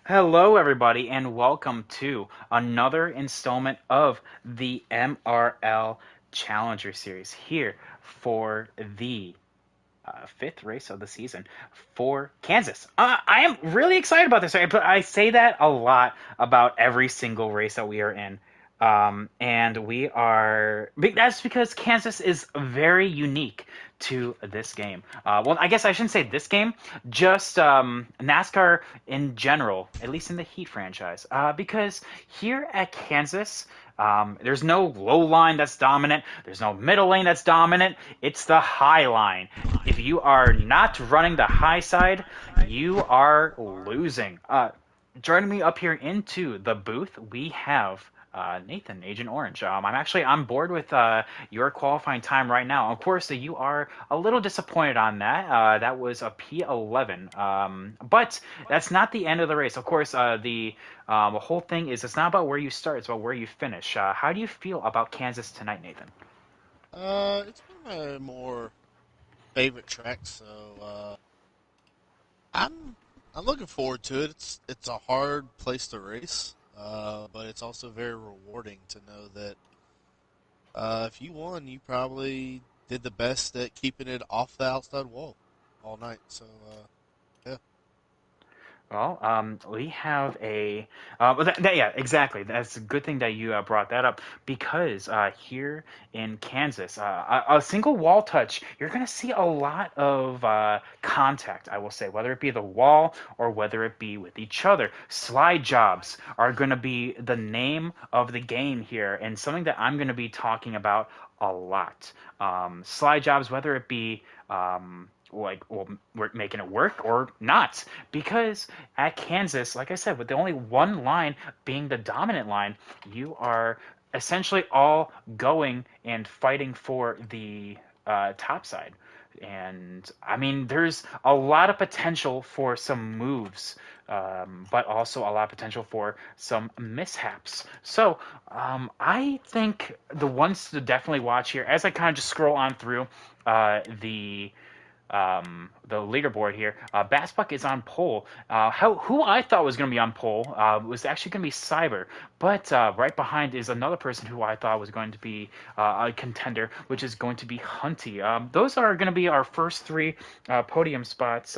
Hello, everybody, and welcome to another installment of the MRL Challenger Series here for the fifth race of the season for Kansas. I am really excited about this, but I say that a lot about every single race that we are in. And we are, that's because Kansas is very unique to this game. Well, I guess I shouldn't say this game, just NASCAR in general, at least in the Heat franchise. Because here at Kansas, there's no low line that's dominant. There's no middle lane that's dominant. It's the high line. If you are not running the high side, you are losing. Joining me up here into the booth, we have Nathan, Agent Orange. I'm actually on board with your qualifying time right now. Of course, you are a little disappointed on that. That was a P11. But that's not the end of the race. Of course, the whole thing is it's not about where you start, it's about where you finish. How do you feel about Kansas tonight, Nathan? It's one of my more favorite tracks, so I'm I'm looking forward to it. It's a hard place to race, but it's also very rewarding to know that if you won, you probably did the best at keeping it off the outside wall all night. So yeah, Well, we have a, yeah, exactly. That's a good thing that you brought that up because here in Kansas, a single wall touch, you're going to see a lot of contact, I will say, whether it be the wall or whether it be with each other. Slide jobs are going to be the name of the game here and something that I'm going to be talking about a lot. Slide jobs, whether it be well, we're making it work or not because at Kansas, like I said, with the only one line being the dominant line, you are essentially all going and fighting for the top side. And I mean, there's a lot of potential for some moves, but also a lot of potential for some mishaps. So I think the ones to definitely watch here, as I kind of just scroll on through the leaderboard here. Bassbuck is on pole. Who I thought was going to be on pole was actually going to be Cyber, but right behind is another person who I thought was going to be a contender, which is going to be Hunty. Those are going to be our first three podium spots,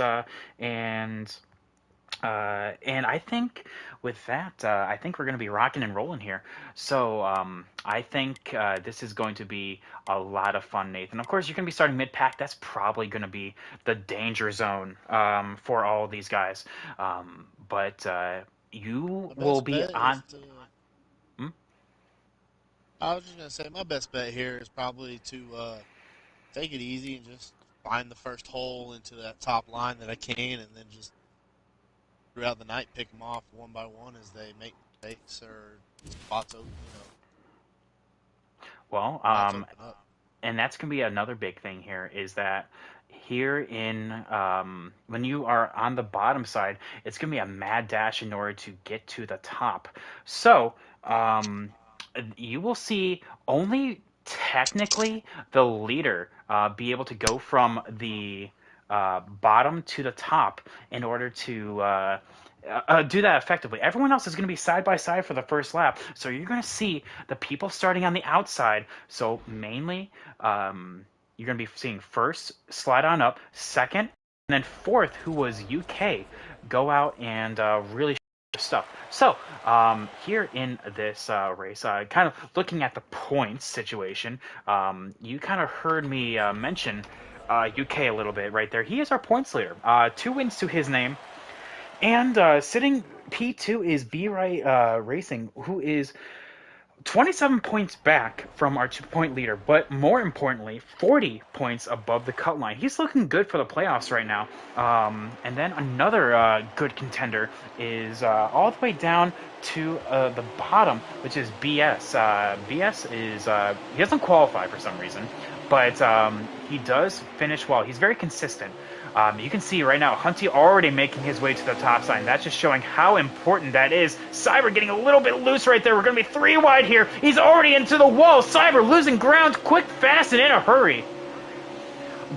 and I think with that, I think we're going to be rocking and rolling here. So I think this is going to be a lot of fun, Nathan. Of course, you're going to be starting mid pack. That's probably going to be the danger zone for all of these guys. But you my will best be bet is on. to. Hmm? I was just gonna say my best bet here is probably to take it easy and just find the first hole into that top line that I can, and then just throughout the night pick them off one by one as they make mistakes or spots open, Well, spots open up. and that's going to be another big thing here is that here in when you are on the bottom side, it's going to be a mad dash in order to get to the top. So um, you will see only technically the leader be able to go from the bottom to the top in order to do that effectively. Everyone else is going to be side by side for the first lap, so you're going to see the people starting on the outside. So mainly, you're going to be seeing first slide on up, second, and then fourth, who was UK, go out and really stuff. So here in this race, kind of looking at the points situation, you kind of heard me mention UK a little bit right there. He is our points leader. 2 wins to his name. And sitting P2 is B Right Racing, who is 27 points back from our 2 point leader, but more importantly, 40 points above the cut line. He's looking good for the playoffs right now. And then another good contender is all the way down to the bottom, which is BS. BS is, he doesn't qualify for some reason, but he does finish well. He's very consistent. You can see right now, Hunty already making his way to the top side. That's just showing how important that is. Cyber getting a little bit loose right there. We're going to be 3 wide here. He's already into the wall. Cyber losing ground quick, fast, and in a hurry.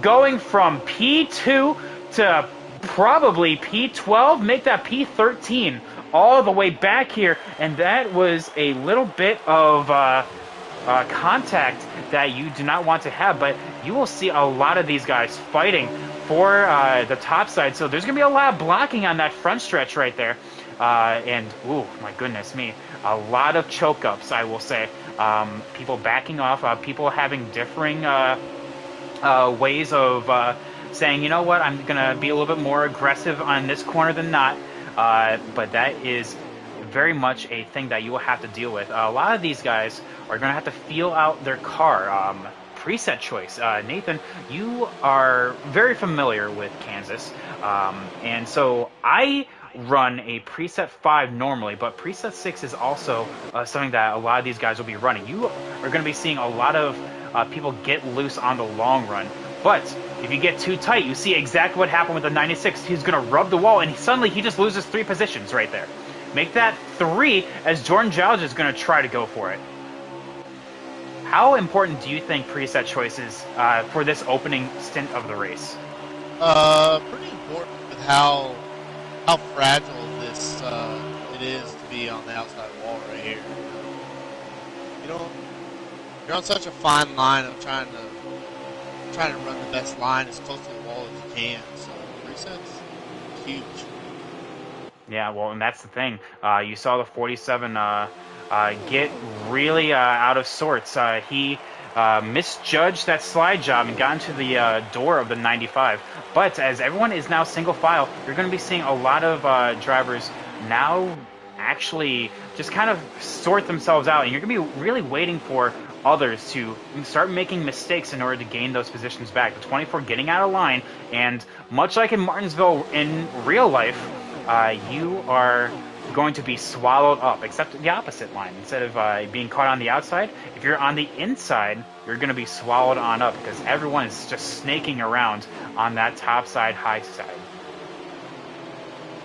Going from P2 to probably P12, make that P13. all the way back here, and that was a little bit of contact that you do not want to have, but you will see a lot of these guys fighting for the top side, so there's going to be a lot of blocking on that front stretch right there. And, ooh, my goodness me, a lot of choke-ups, I will say. People backing off, people having differing ways of saying, you know what, I'm going to be a little bit more aggressive on this corner than not. But that is very much a thing that you will have to deal with. A lot of these guys are going to have to feel out their car. Preset choice. Nathan, you are very familiar with Kansas. And so I run a preset 5 normally, but preset 6 is also something that a lot of these guys will be running. You are going to be seeing a lot of people get loose on the long run. But if you get too tight, you see exactly what happened with the 96. He's going to rub the wall, and suddenly he just loses 3 positions right there. Make that 3 as Jordan Giles is going to try to go for it. How important do you think preset choice is for this opening stint of the race? Pretty important with how fragile this it is to be on the outside wall right here. You know, you're on such a fine line of trying to run the best line as close to the wall as you can. So resets huge. Yeah, well, and that's the thing. You saw the 47 get really out of sorts. He misjudged that slide job and got into the door of the 95. But as everyone is now single file, you're going to be seeing a lot of drivers now actually just kind of sort themselves out, and you're going to be really waiting for others to start making mistakes in order to gain those positions back. The 24 getting out of line, and much like in Martinsville in real life, you are going to be swallowed up, except the opposite line. Instead of being caught on the outside, if you're on the inside, you're going to be swallowed on up because everyone is just snaking around on that top side, high side.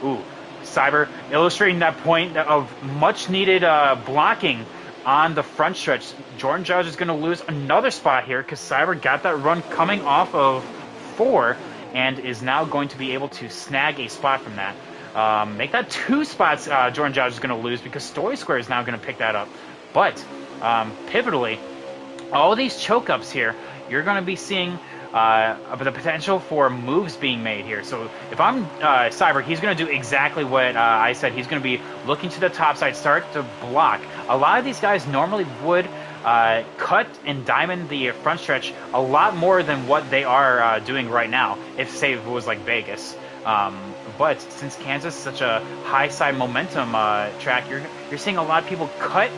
Ooh, Cyber illustrating that point of much needed blocking on the front stretch. Jordan Judge is going to lose another spot here because Cyber got that run coming off of 4 and is now going to be able to snag a spot from that. Make that 2 spots Jordan Judge is going to lose because Story Square is now going to pick that up. But pivotally, all these choke ups here, you're going to be seeing the potential for moves being made here. So if I'm Cyber, he's going to do exactly what I said. He's going to be looking to the top side, start to block. A lot of these guys normally would cut and diamond the front stretch a lot more than what they are doing right now, if say it was like Vegas. But since Kansas is such a high side momentum track, you're seeing a lot of people cut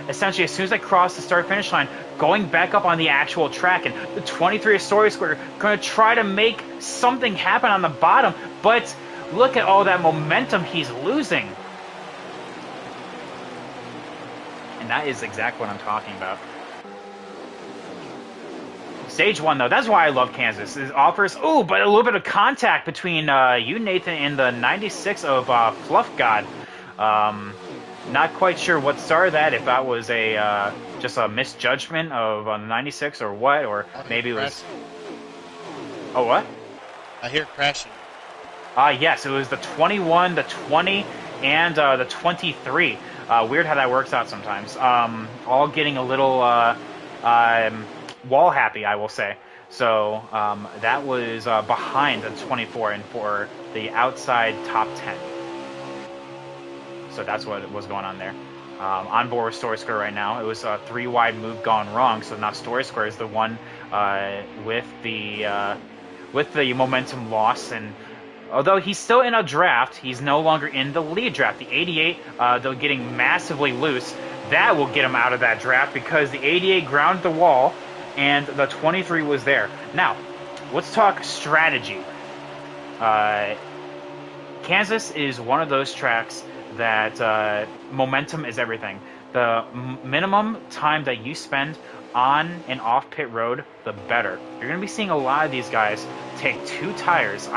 essentially as soon as they cross the start finish line, going back up on the actual track, and the 23 Story Square going to try to make something happen on the bottom, but look at all that momentum he's losing. And that is exactly what I'm talking about. Stage 1, though, that's why I love Kansas. It offers, but a little bit of contact between you, Nathan, and the 96 of Fluff God. Not quite sure what started that, if that was a just a misjudgment of the 96 or what, or maybe it was... Oh, what? I hear crashing. Yes, it was the 21, the 20, and the 23. Weird how that works out sometimes. All getting a little wall happy, I will say. So that was behind the 24 and for the outside top 10. So that's what was going on there. On board with Story Square right now. It was a 3 wide move gone wrong, so now Story Square is the one with the momentum loss. And although he's still in a draft, he's no longer in the lead draft. The 88, though getting massively loose, that will get him out of that draft because the 88 grounded the wall and the 23 was there. Now, let's talk strategy. Kansas is one of those tracks that momentum is everything. The minimum time that you spend on and off pit road, the better. You're going to be seeing a lot of these guys take 2 tires.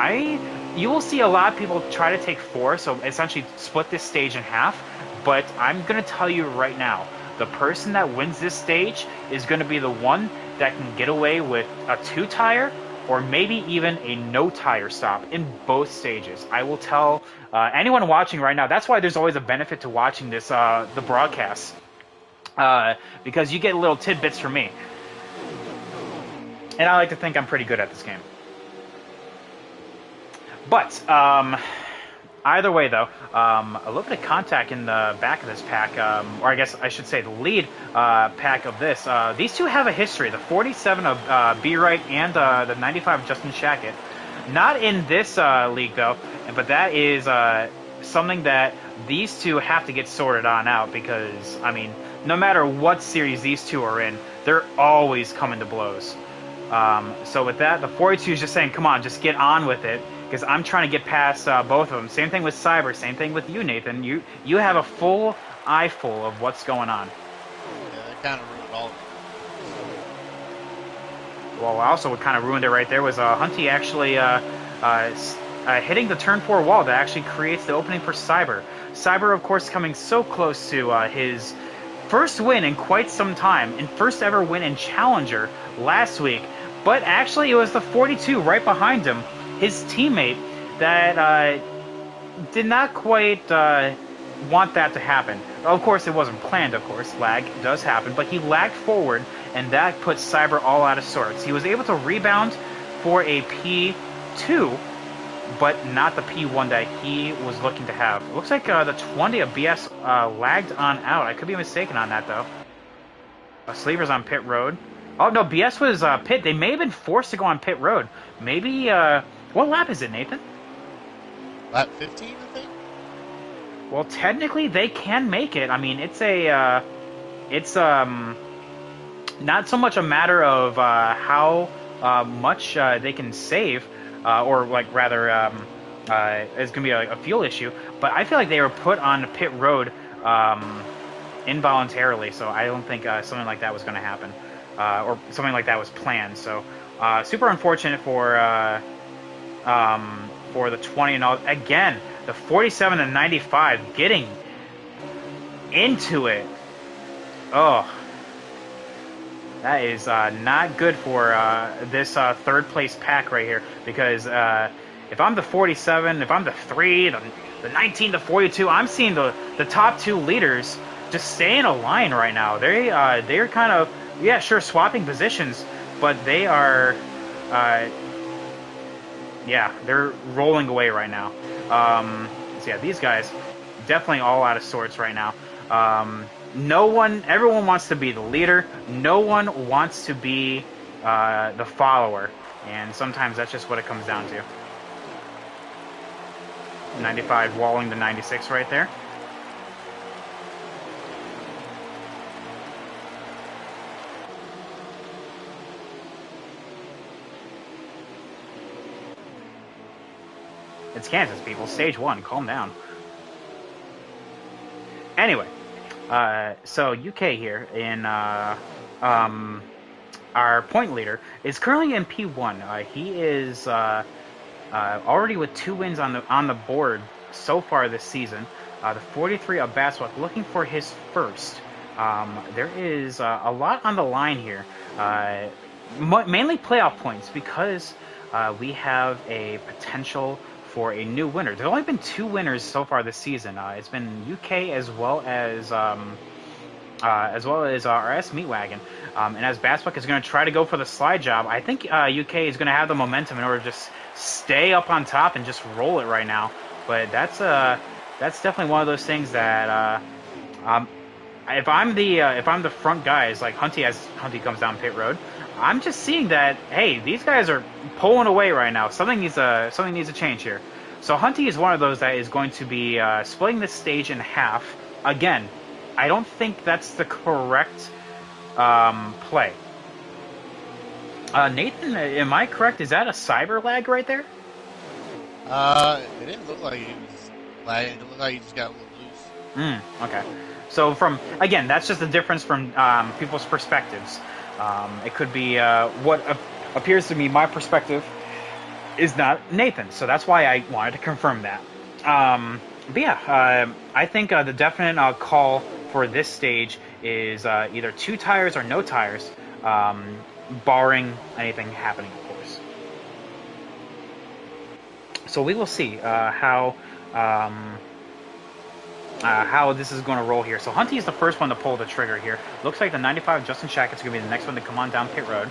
You will see a lot of people try to take 4, so essentially split this stage in half. But I'm going to tell you right now, the person that wins this stage is going to be the one that can get away with a 2 tire or maybe even a no tire stop in both stages. I will tell anyone watching right now. That's why there's always a benefit to watching this the broadcast, because you get little tidbits from me, and I like to think I'm pretty good at this game. But either way, though, a little bit of contact in the back of this pack, or I guess I should say the lead pack of this. These two have a history. The 47 of B-Right and the 95 of Justin Shackett. Not in this league, though, but that is something that these two have to get sorted on out because, I mean, no matter what series these two are in, they're always coming to blows. So with that, the 42 is just saying, come on, just get on with it, because I'm trying to get past both of them. Same thing with Cyber, same thing with you, Nathan. You have a full eyeful of what's going on. Yeah, that kind of ruined all of it. Well, also what kind of ruined it right there was Hunty actually hitting the turn 4 wall that actually creates the opening for Cyber. Cyber, of course, coming so close to his first win in quite some time, and first ever win in Challenger last week. But actually, it was the 42 right behind him, his teammate, that did not quite want that to happen. Of course, it wasn't planned, of course. Lag does happen, but he lagged forward, and that put Cyber all out of sorts. He was able to rebound for a P2, but not the P1 that he was looking to have. It looks like the 20 of BS lagged on out. I could be mistaken on that, though. Sleeper's on pit road. Oh, no, BS was pit. They may have been forced to go on pit road. Maybe, what lap is it, Nathan? Lap 15, I think? Well, technically, they can make it. I mean, it's a, not so much a matter of how much they can save, or like rather, it's gonna be a fuel issue. But I feel like they were put on pit road involuntarily, so I don't think something like that was going to happen, or something like that was planned. So super unfortunate for the 20 and all. Again, the 47 and 95 getting into it. Oh. That is not good for this third place pack right here, because if I'm the 47, if I'm the 3, the 19, the 42, I'm seeing the top two leaders just stay in a line right now. They're kind of, yeah, sure, swapping positions, but they are, yeah, they're rolling away right now. So yeah, these guys definitely all out of sorts right now. Everyone wants to be the leader. No one wants to be the follower. And sometimes that's just what it comes down to. 95 walling the 96 right there. It's Kansas, people. Stage 1. Calm down. Anyway. So UK here in our point leader is currently in P1. He is already with 2 wins on the board so far this season. The 43 of Basswalk looking for his first. There is a lot on the line here, mainly playoff points, because we have a potential for a new winner. There's only been 2 winners so far this season. It's been UK as well as RS Meatwagon. And as Bassbuck is going to try to go for the slide job, I think UK is going to have the momentum in order to just stay up on top and just roll it right now. But that's definitely one of those things that if I'm the front guys, like Hunty, as Hunty comes down pit road, I'm just seeing that, hey, these guys are pulling away right now. Something needs to change here. So Hunty is one of those that is going to be splitting this stage in half. Again, I don't think that's the correct play. Nathan, am I correct? Is that a cyber lag right there? It didn't look like he was lagging. It looked like he just got a little loose. Okay. So again, that's just the difference from people's perspectives. It could be what appears to me my perspective is not Nathan, so that's why I wanted to confirm that. But yeah, I think the definite call for this stage is either 2 tires or no tires, barring anything happening, of course. So we will see um, how this is going to roll here. So Hunty is the first one to pull the trigger here. Looks like the 95 Justin Shackett's going to be the next one to come on down pit road.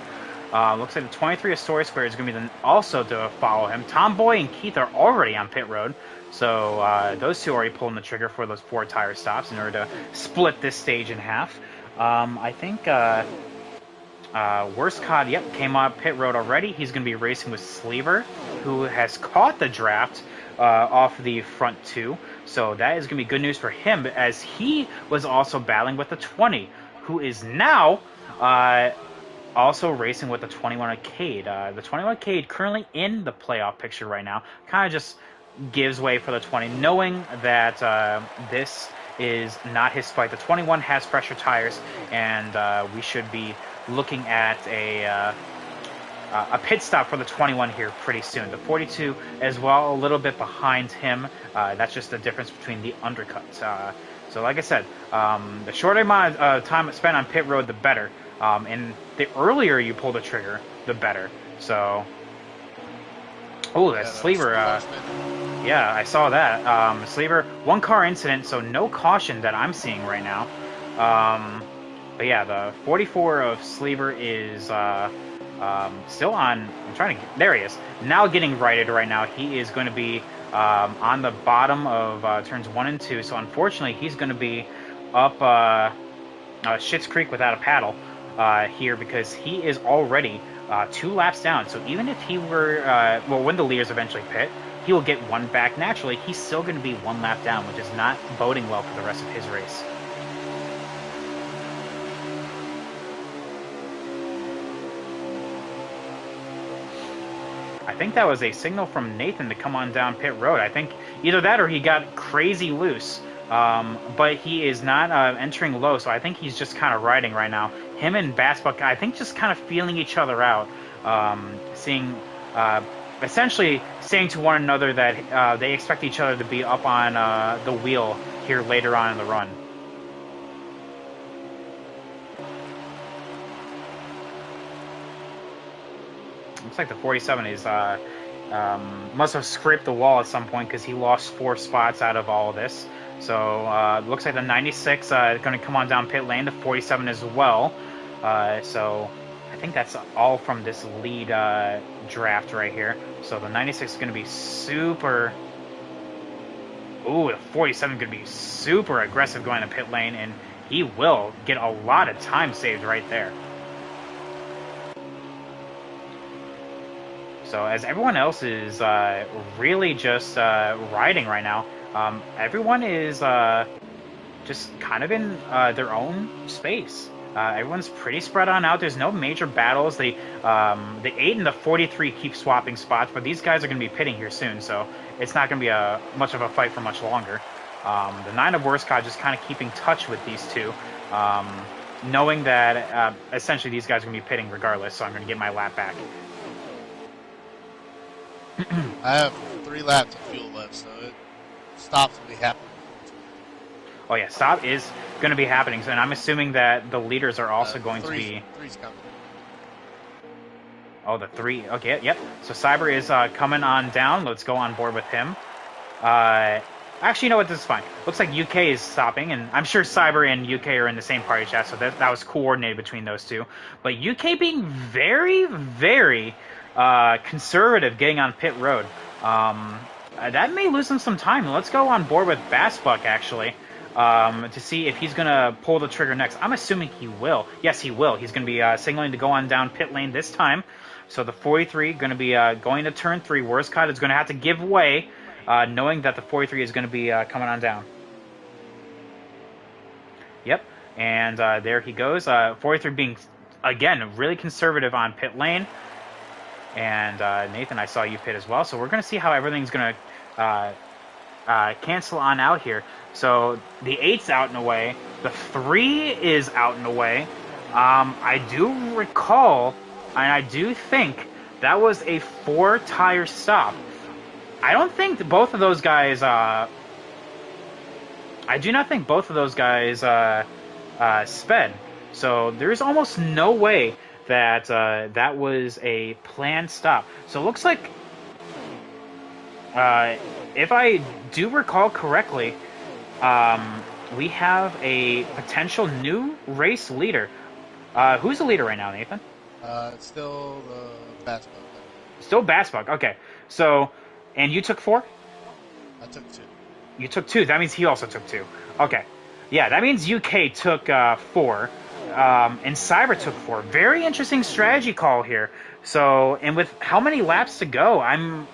Looks like the 23 Astoria Square is going to be also to follow him. Tomboy and Keith are already on pit road. So those two are already pulling the trigger for those 4 tire stops in order to split this stage in half. I think Worst Cod, yep, came on pit road already. He's going to be racing with Sleever, who has caught the draft off the front 2. So that is going to be good news for him, as he was also battling with the 20, who is now also racing with the 21 Arcade. The 21 Arcade currently in the playoff picture right now. Kind of just gives way for the 20, knowing that this is not his fight. The 21 has fresher tires, and we should be looking at a pit stop for the 21 here pretty soon. The 42 as well, a little bit behind him. That's just the difference between the undercuts. So like I said, the shorter amount of time spent on pit road, the better. And the earlier you pull the trigger, the better. So, oh, that Sleever. Yeah, I saw that. Sleever, 1 car incident, so no caution that I'm seeing right now. But yeah, the 44 of Sleever is still on. I'm trying to. There he is. Now getting righted right now. He is going to be on the bottom of turns 1 and 2. So unfortunately, he's going to be up Schitt's Creek without a paddle here, because he is already 2 laps down. So even if he were, well, when the leaders eventually pit, he will get 1 back naturally. He's still going to be 1 lap down, which is not boding well for the rest of his race. I think that was a signal from Nathan to come on down pit road. I think either that or he got crazy loose. But he is not entering low, so I think he's just kind of riding right now. Him and Bassbuck, I think, just kind of feeling each other out, essentially saying to one another that they expect each other to be up on the wheel here later on in the run. Looks like the 47 is must have scraped the wall at some point, because he lost 4 spots out of all of this. So looks like the 96 is going to come on down pit lane, the 47 as well. So I think that's all from this lead draft right here. So the 96 is going to be super... Ooh, the 47 could be super aggressive going to pit lane, and he will get a lot of time saved right there. So as everyone else is really just riding right now, everyone is just kind of in their own space. Everyone's pretty spread on out. There's no major battles. The 8 and the 43 keep swapping spots, but these guys are going to be pitting here soon, so it's not going to be much of a fight for much longer. The 9 of Worscott just kind of keeping touch with these two, knowing that essentially these guys are going to be pitting regardless, so I'm going to get my lap back. I have 3 laps of fuel left, so it stops will be happening. Oh yeah, stop is going to be happening, and I'm assuming that the leaders are also going to be... 3's coming. Oh, the 3. Okay, yep. So Cyber is coming on down. Let's go on board with him. Actually, you know what? This is fine. Looks like UK is stopping, and I'm sure Cyber and UK are in the same party chat, so that was coordinated between those two. But UK being very, very conservative getting on pit road. That may lose him some time. Let's go on board with Bassbuck, actually, to see if he's going to pull the trigger next. I'm assuming he will. Yes, he will. He's going to be signaling to go on down pit lane this time. So the 43 going to be going to turn 3. Worscott is going to have to give way, knowing that the 43 is going to be coming on down. Yep, and there he goes. 43 being, again, really conservative on pit lane. And Nathan, I saw you pit as well. So we're going to see how everything's going to cancel on out here. So the 8's out and away. The 3 is out and away. I do recall, and I do think that was a 4-tire stop. I don't think both of those guys... I do not think both of those guys sped. So there's almost no way that that was a planned stop. So it looks like... Uh, if I do recall correctly, um, we have a potential new race leader. Who's the leader right now, Nathan? It's still the basketball, I believe. Still Bassbug. Okay. So, and you took 4? I took 2. You took 2. That means he also took 2. Okay. Yeah, that means UK took 4. And Cyber took 4. Very interesting strategy call here. So, and with how many laps to go, I'm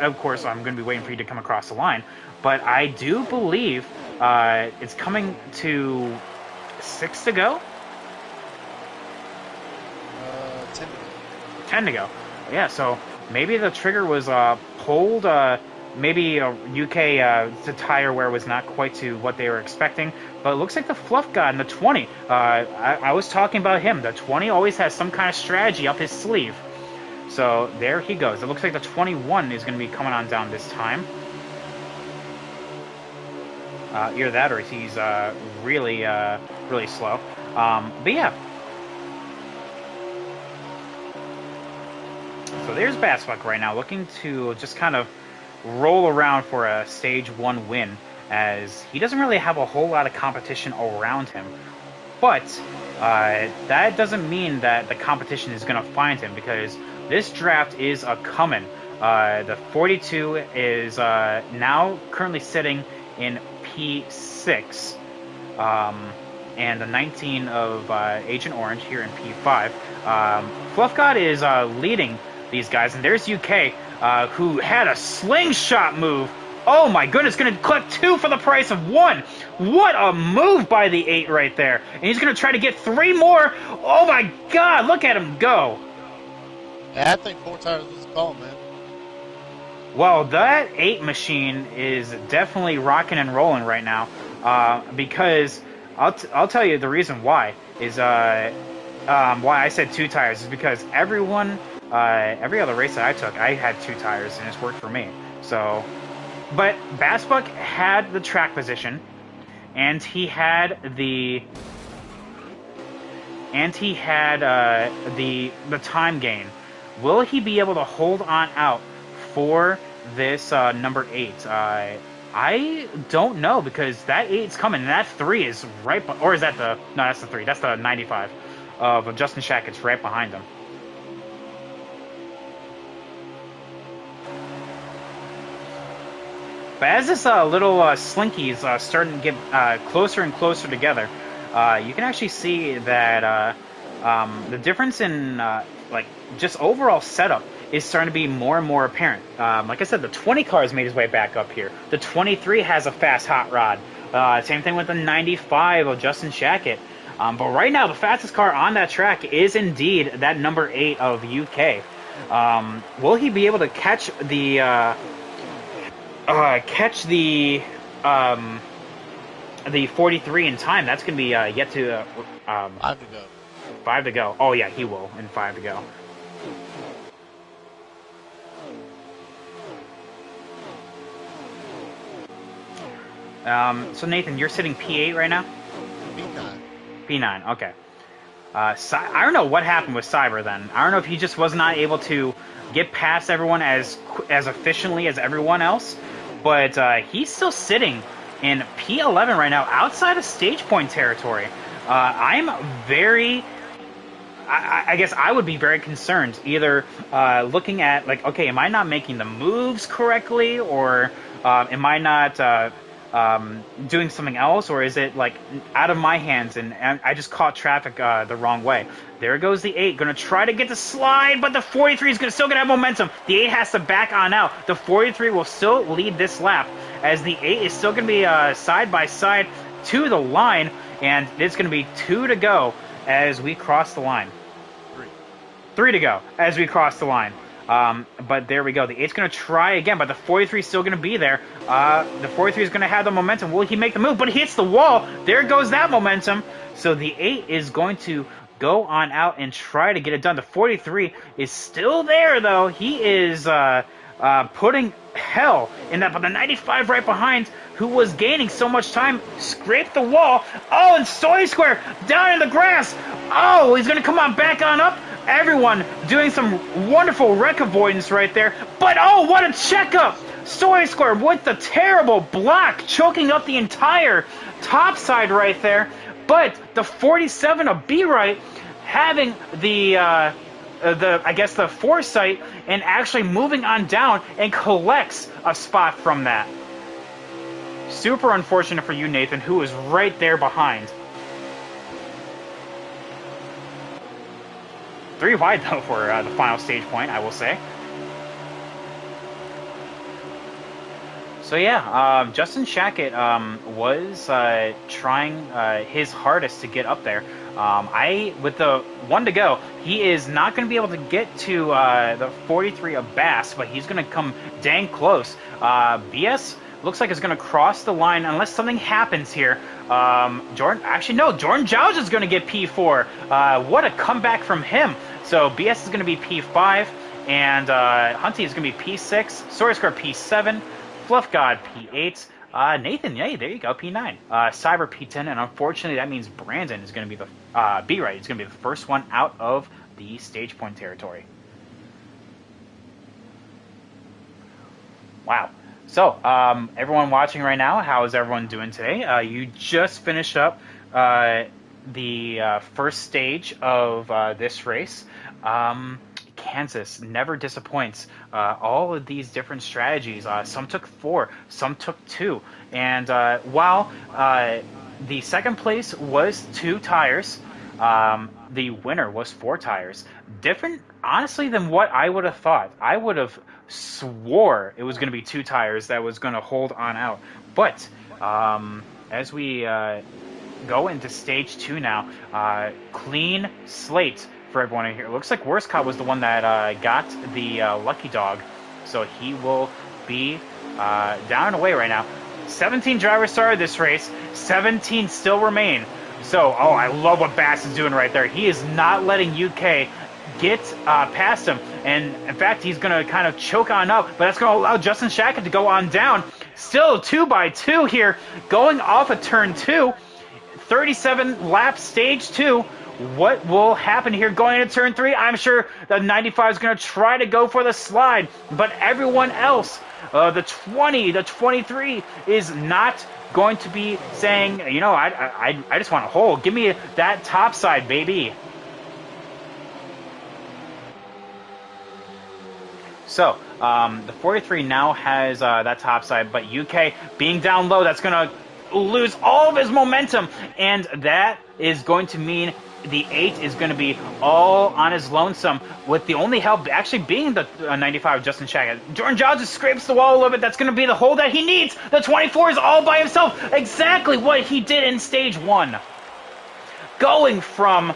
of course I'm going to be waiting for you to come across the line, but I do believe it's coming to 6 to go. 10 to go. 10 to go. Yeah, so maybe the trigger was pulled. Maybe UK the tire wear was not quite to what they were expecting, but it looks like the Fluff God in the 20. I was talking about him. The 20 always has some kind of strategy up his sleeve. So there he goes. It looks like the 21 is going to be coming on down this time. Either that or he's really, really slow. But yeah. So there's Bassbuck right now, looking to just kind of roll around for a stage 1 win, as he doesn't really have a whole lot of competition around him. But that doesn't mean that the competition is going to find him, because this draft is a coming. The 42 is now currently sitting in P6. And the 19 of Agent Orange here in P5. Fluff God is leading these guys, and there's UK, who had a slingshot move. Oh my goodness, going to collect 2 for the price of 1. What a move by the 8 right there. And he's going to try to get 3 more. Oh my god, look at him go. Yeah, I think 4 tires was a call, man. Well, that 8 machine is definitely rocking and rolling right now, because I'll tell you the reason why is why I said 2 tires is because every other race that I took, I had 2 tires and it's worked for me. So, but Bassbuck had the track position, and he had the time gain. Will he be able to hold on out for this number 8? I don't know, because that 8's coming, and that 3 is right, or is that the, no, that's the 3, that's the 95 of Justin Shackett's right behind him. But as this little slinky is starting to get closer and closer together, you can actually see that the difference in like just overall setup is starting to be more and more apparent. Like I said, the 20 car has made his way back up here. The 23 has a fast hot rod. Same thing with the 95 of Justin Shackett. But right now, the fastest car on that track is indeed that number 8 of UK. Will he be able to catch the 43 in time? That's going to be yet to 5 to go. 5 to go. Oh yeah, he will in 5 to go. So Nathan, you're sitting P8 right now? P9. P9, okay. I don't know what happened with Cyber then. I don't know if he just was not able to get past everyone as efficiently as everyone else, but he's still sitting in P11 right now, outside of stage point territory. I guess I would be very concerned, either looking at, like, okay, am I not making the moves correctly, or am I not doing something else, or is it like out of my hands and I just caught traffic the wrong way? There goes the 8, gonna try to get the slide, but the 43 is still gonna have momentum. The 8 has to back on out. The 43 will still lead this lap, as the 8 is still gonna be side by side to the line, and it's gonna be 2 to go as we cross the line. 3 to go as we cross the line. But there we go. The 8's going to try again, but the 43 is still going to be there. The 43 is going to have the momentum. Will he make the move? But he hits the wall. There goes that momentum. So the 8 is going to go on out and try to get it done. The 43 is still there, though. He is putting hell in that. But the 95 right behind, who was gaining so much time, scraped the wall. Oh, and Soy Square down in the grass. Oh, he's going to come on back on up. Everyone doing some wonderful wreck avoidance right there. But, oh, what a checkup! Soy Square with the terrible block, choking up the entire top side right there. But the 47 of B-Right having I guess the foresight and actually moving on down and collects a spot from that. Super unfortunate for you, Nathan, who is right there behind. 3 wide though for the final stage point, I will say. So yeah, Justin Shackett was trying his hardest to get up there. With the 1 to go, he is not going to be able to get to the 43 of Bass, but he's going to come dang close. BS looks like it's going to cross the line unless something happens here. Jordan Giles is going to get P4. What a comeback from him. So BS is going to be P5, and Hunty is going to be P6, Story Square P7, Fluff God P8, Nathan, yeah, there you go, P9, Cyber P10, and unfortunately that means Brandon is going to be the B-Right. He's going to be the first one out of the stage point territory. Wow. So, everyone watching right now, how is everyone doing today? You just finished up the first stage of this race. Kansas never disappoints. All of these different strategies, some took 4, some took 2. And while the second place was 2 tires, the winner was 4 tires. Different, honestly, than what I would have thought. I would have swore it was going to be 2 tires that was going to hold on out. But as we go into stage 2 now, clean slate for everyone in here. It looks like Worst Cut was the one that got the lucky dog, so he will be down and away right now. 17 drivers started this race, 17 still remain. So, I love what Bass is doing right there. He is not letting UK get past him, and in fact, he's going to kind of choke on up, but that's going to allow Justin Shackett to go on down. Still 2x2 here, going off of turn 2, 37 lap stage 2. What will happen here going into turn 3? I'm sure the 95 is going to try to go for the slide, but everyone else, the 20, the 23, is not going to be saying, you know, I just want to hold. Give me that top side, baby. So, the 43 now has that top side, but UK being down low, that's going to lose all of his momentum, and that is going to mean the 8 is going to be all on his lonesome, with the only help actually being the 95 Justin Shackett. Jordan Giles just scrapes the wall a little bit. That's going to be the hold that he needs. The 24 is all by himself. Exactly what he did in stage 1. Going from,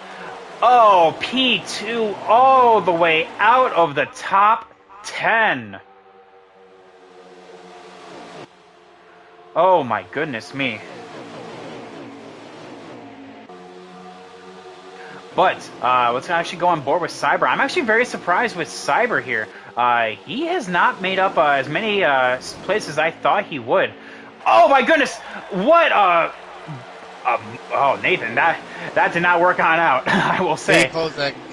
P2 all the way out of the top 10. Oh my goodness me. But let's actually go on board with Cyber. I'm actually very surprised with Cyber here. He has not made up as many plays as I thought he would. Oh my goodness! What? Nathan, that did not work on out. I will say.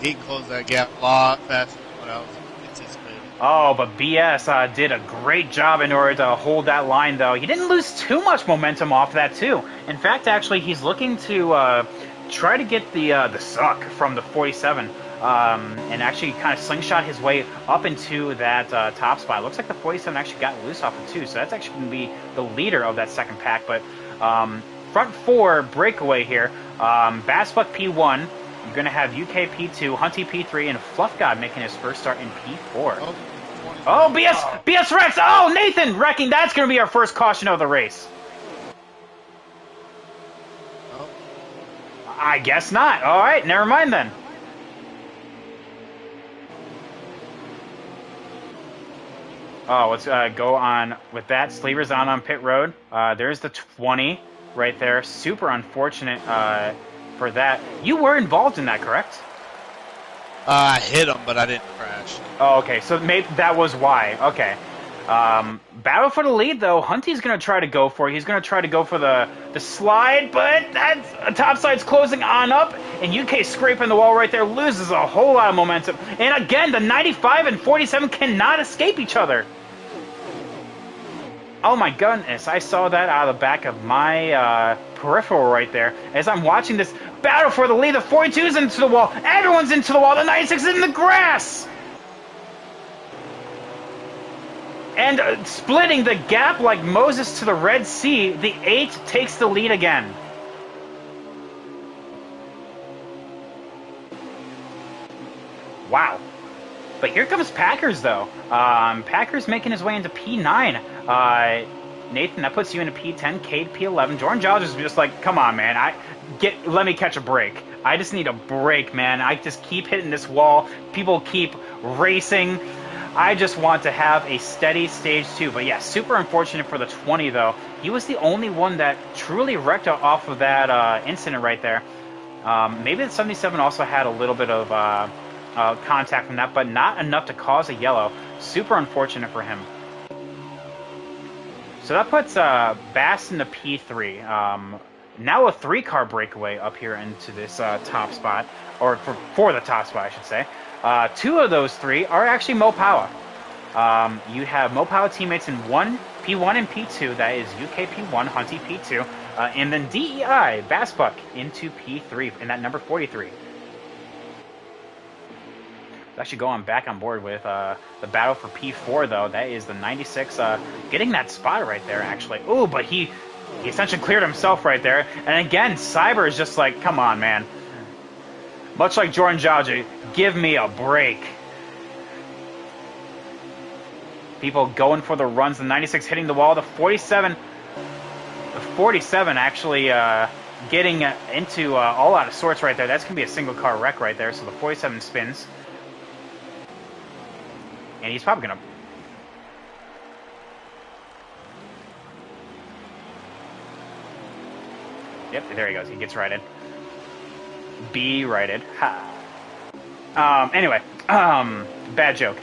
He closed that gap a lot faster than what I was anticipating. Oh, but BS did a great job in order to hold that line, though. He didn't lose too much momentum off that, too. In fact, actually, he's looking to try to get the suck from the 47 and actually kind of slingshot his way up into that top spot. It looks like the 47 actually got loose off of 2, so that's actually going to be the leader of that second pack. But front 4 breakaway here, Bassfuck P1, you're going to have UK P2, Hunty P3, and Fluff God making his first start in P4. BS Rex! Oh, Nathan wrecking! That's going to be our first caution of the race. I guess not. All right, never mind then. Let's go on with that. Sleever's on pit road. There's the 20 right there. Super unfortunate for that. You were involved in that, correct? I hit him, but I didn't crash. Oh, okay. So maybe that was why. Okay. Battle for the lead, though. Hunty's going to try to go for it. He's going to try to go for the slide, but that top side's closing on up, and UK scraping the wall right there, loses a whole lot of momentum. And again, the 95 and 47 cannot escape each other. Oh my goodness, I saw that out of the back of my peripheral right there. As I'm watching this battle for the lead, the 42 is into the wall. Everyone's into the wall. The 96 is in the grass. And splitting the gap like Moses to the Red Sea, the 8 takes the lead again. Wow. But here comes Packers, though. Packers making his way into P9. Nathan, that puts you into P10, Cade P11. Jordan Giles is just like, come on, man. Let me catch a break. I just need a break, man. I just keep hitting this wall. People keep racing. I just want to have a steady stage 2. But yeah, super unfortunate for the 20, though. He was the only one that truly wrecked off of that incident right there. Maybe the 77 also had a little bit of contact from that, but not enough to cause a yellow. Super unfortunate for him. So that puts Bass into P3. Now a 3-car breakaway up here into this top spot, or for the top spot, I should say. 2 of those 3 are actually Mopawa. You have Mopawa teammates in P1 and P2. That is UK P1, Hunty P2, and then DEI Bassbuck into P3 in that number 43. Actually going back on board with the battle for P4, though. That is the 96 getting that spot right there, actually. Ooh, but he essentially cleared himself right there. And again, Cyber is just like, come on, man. Much like Jordan Jaji, give me a break. People going for the runs. The 96 hitting the wall. The 47 actually getting into all out of sorts right there. That's going to be a single car wreck right there. So the 47 spins. And he's probably going to... Yep, there he goes. He gets righted. B righted. Ha. Anyway, bad joke.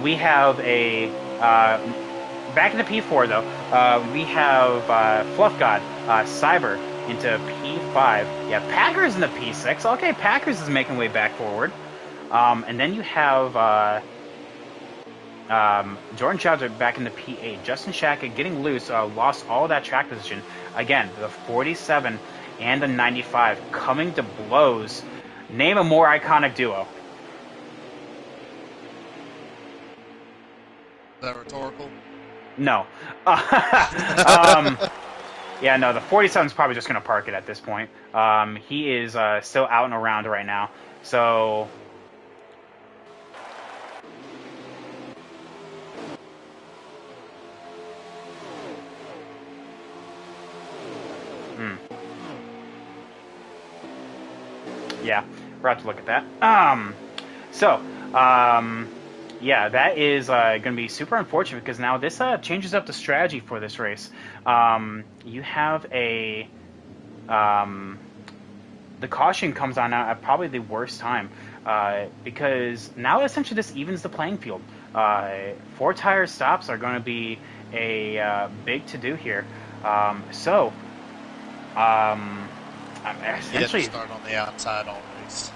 We have a... back into P4, though, we have Fluff God, Cyber into P5. Yeah, Packers into P6. Okay, Packers is making way back forward. And then you have Jordan Chowder back into P8. Justin Shaka getting loose, lost all that track position. Again, the 47 and the 95 coming to blows. Name a more iconic duo. Is that rhetorical? No. Yeah, no, the 47 is probably just going to park it at this point. He is still out and around right now. So... Yeah, we'll have to look at that. Yeah, that is going to be super unfortunate because now this changes up the strategy for this race. You have a... the caution comes on now at probably the worst time because now essentially this evens the playing field. 4-tire stops are going to be a big to-do here. Essentially, start on the outside always.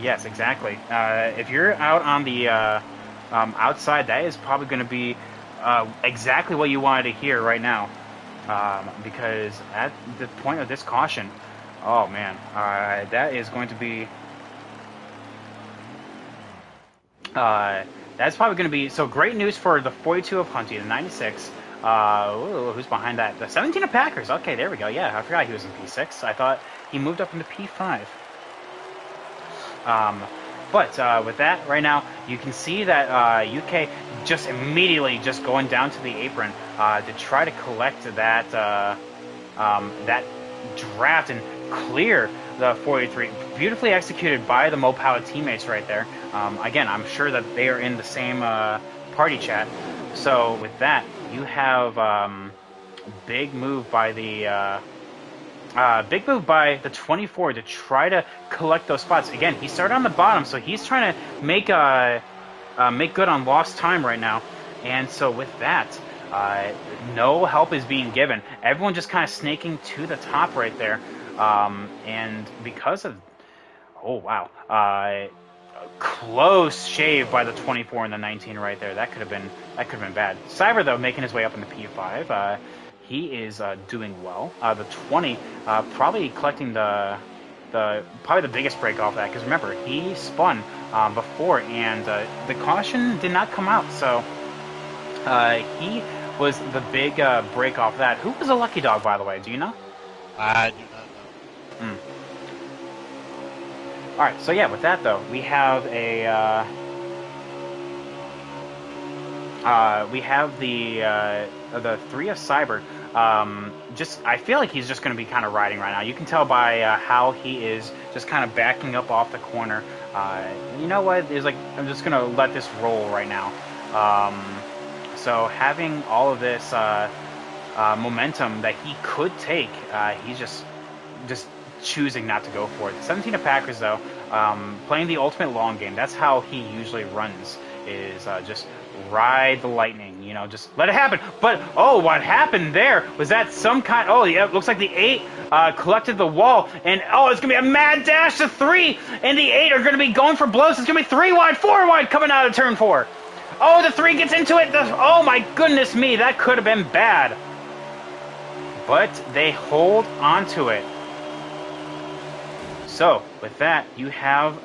Yes, exactly. If you're out on the outside, that is probably going to be exactly what you wanted to hear right now. Because at the point of this caution, oh man, that is going to be... that's probably going to be... So great news for the 42 of Hunty, the 96. Who's behind that? The 17 of Packers. Okay, there we go. Yeah, I forgot he was in P6. I thought he moved up into P5. But with that, right now, you can see that UK just immediately just going down to the apron to try to collect that that draft and clear the 43. Beautifully executed by the Mopower teammates right there. Again, I'm sure that they are in the same party chat. So with that, you have big move by the... big move by the 24 to try to collect those spots. Again, he started on the bottom, so he's trying to make good on lost time right now. And so with that, no help is being given. Everyone just kind of snaking to the top right there. And because of... Oh, wow. Close shave by the 24 and the 19 right there. That could have been bad. Cyber though making his way up in the P5. He is doing well. The 20 probably collecting the probably the biggest break off that because remember he spun before and the caution did not come out. So he was the big break off that. Who was a lucky dog by the way? Do you know? I do not know. Mm. All right. So yeah, with that though, we have a. We have the 3 of Cyber. Just I feel like he's just going to be kind of riding right now. You can tell by how he is just kind of backing up off the corner. You know what? It's like I'm just going to let this roll right now. So having all of this momentum that he could take, he's just choosing not to go for it. 17 of Packers though, playing the ultimate long game. That's how he usually runs. Is just ride the lightning, you know, just let it happen. But oh, what happened there was that some kind. Oh yeah, it looks like the 8 collected the wall, and oh, it's gonna be a mad dash to 3, and the 8 are gonna be going for blows. It's gonna be 3 wide, 4 wide coming out of turn 4. Oh, the 3 gets into it. Oh my goodness me, that could have been bad. But they hold onto it. So with that, you have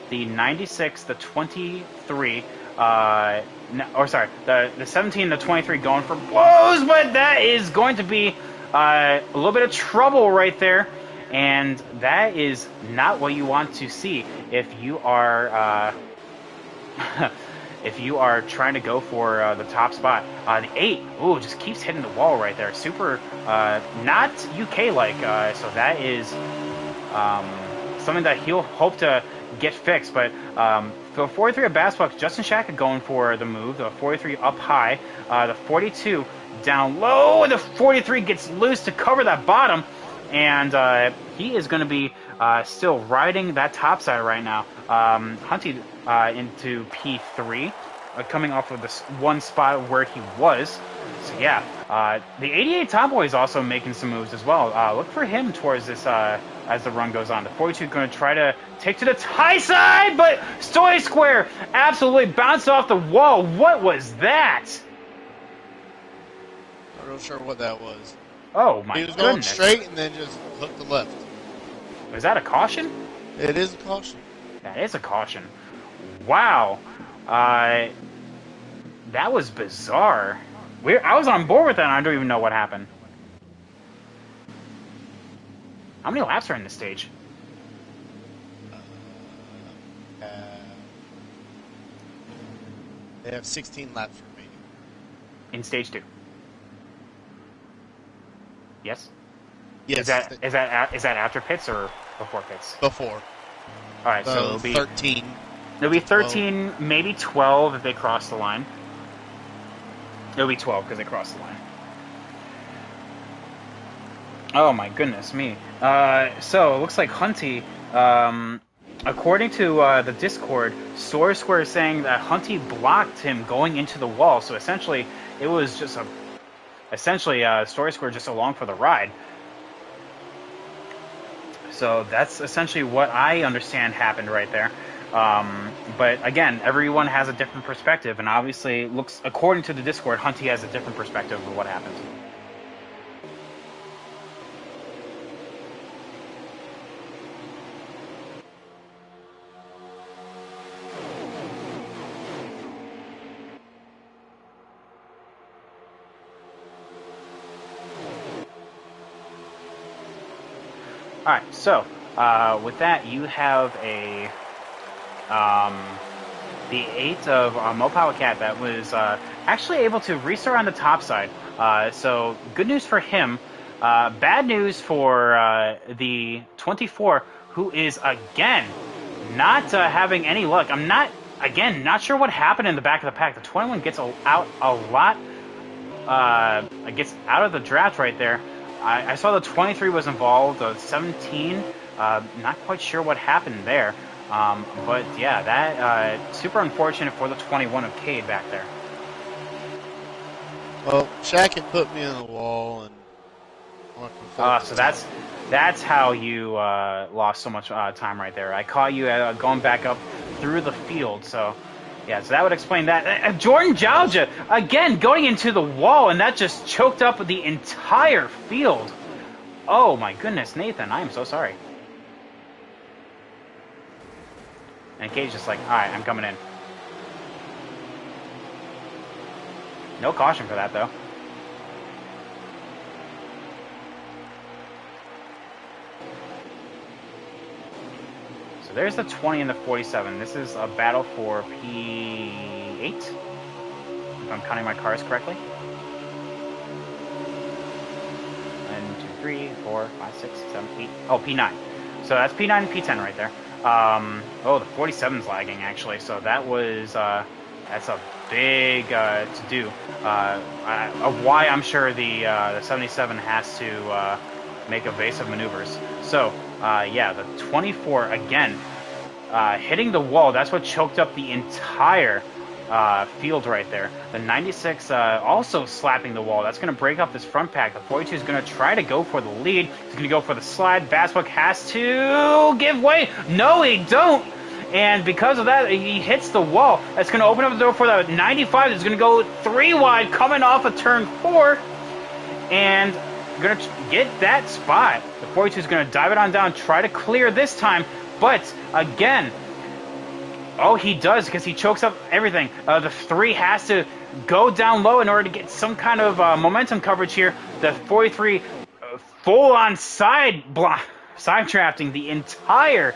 the 96, the 23, or sorry, the 17, the 23 going for blows, but that is going to be a little bit of trouble right there, and that is not what you want to see if you are if you are trying to go for the top spot. The 8, ooh, just keeps hitting the wall right there. Super, not UK-like, so that is something that he'll hope to get fixed. But for 43 of Bassbucks, Justin Shaka going for the move. The 43 up high, the 42 down low, and the 43 gets loose to cover that bottom. And he is going to be still riding that top side right now. Hunted into P3, coming off of this one spot where he was. So yeah, the 88 Tomboy is also making some moves as well. Look for him towards this as the run goes on. The 42 going to try to take to the high side, but Stoy Square absolutely bounced off the wall. What was that? Not real sure what that was. Oh my goodness. He was going straight and then just hooked the left. Was that a caution? It is a caution. That is a caution. Wow. That was bizarre. I was on board with that and I don't even know what happened. How many laps are in this stage? They have 16 laps remaining. In stage 2. Yes? Yes. Is that after pits or before pits? Before. Alright, so it'll be 13. It'll be 13, 12. Maybe 12 if they cross the line. It'll be 12 because they crossed the line. Oh my goodness me. So it looks like Hunty, according to the Discord, Story Square is saying that Hunty blocked him going into the wall. So essentially, it was just Story Square just along for the ride. So that's essentially what I understand happened right there. But again, everyone has a different perspective, and obviously, looks according to the Discord, Hunty has a different perspective of what happened. All right, so with that, you have the 8 of Mopower Cat that was actually able to restart on the top side. So good news for him. Bad news for the 24, who is again not having any luck. I'm not sure what happened in the back of the pack. The 21 gets out a lot. Gets out of the draft right there. I saw the 23 was involved, the 17, not quite sure what happened there. But yeah, that super unfortunate for the 21 of Cade back there. Well, Shaq had put me in the wall, and Mark the focus So time. that's how you lost so much time right there. I caught you going back up through the field. So yeah, so that would explain that. Jordan Gotcha. Jalja again going into the wall, and that just choked up the entire field. Oh my goodness, Nathan, I am so sorry. And Kate's just like, all right, I'm coming in. No caution for that though. So there's the 20 and the 47. This is a battle for P8, if I'm counting my cars correctly. 1, 2, 3, 4, 5, 6, 7, 8. Oh, P9. So that's P9 and P10 right there. Oh, the 47's lagging actually. So that was that's a big to do. Of why I'm sure the 77 has to make evasive maneuvers. So yeah, the 24 again hitting the wall. That's what choked up the entire field right there. The 96 also slapping the wall. That's going to break up this front pack. The 42 is going to try to go for the lead. He's going to go for the slide. Bassbook has to give way. No, he don't. And because of that, he hits the wall. That's going to open up the door for the 95. It's going to go 3 wide coming off of turn 4. And going to get that spot. The 42 is going to dive it on down, try to clear this time. But again, oh, he does because he chokes up everything. The 3 has to go down low in order to get some kind of momentum coverage here. The 43 full-on side drafting the entire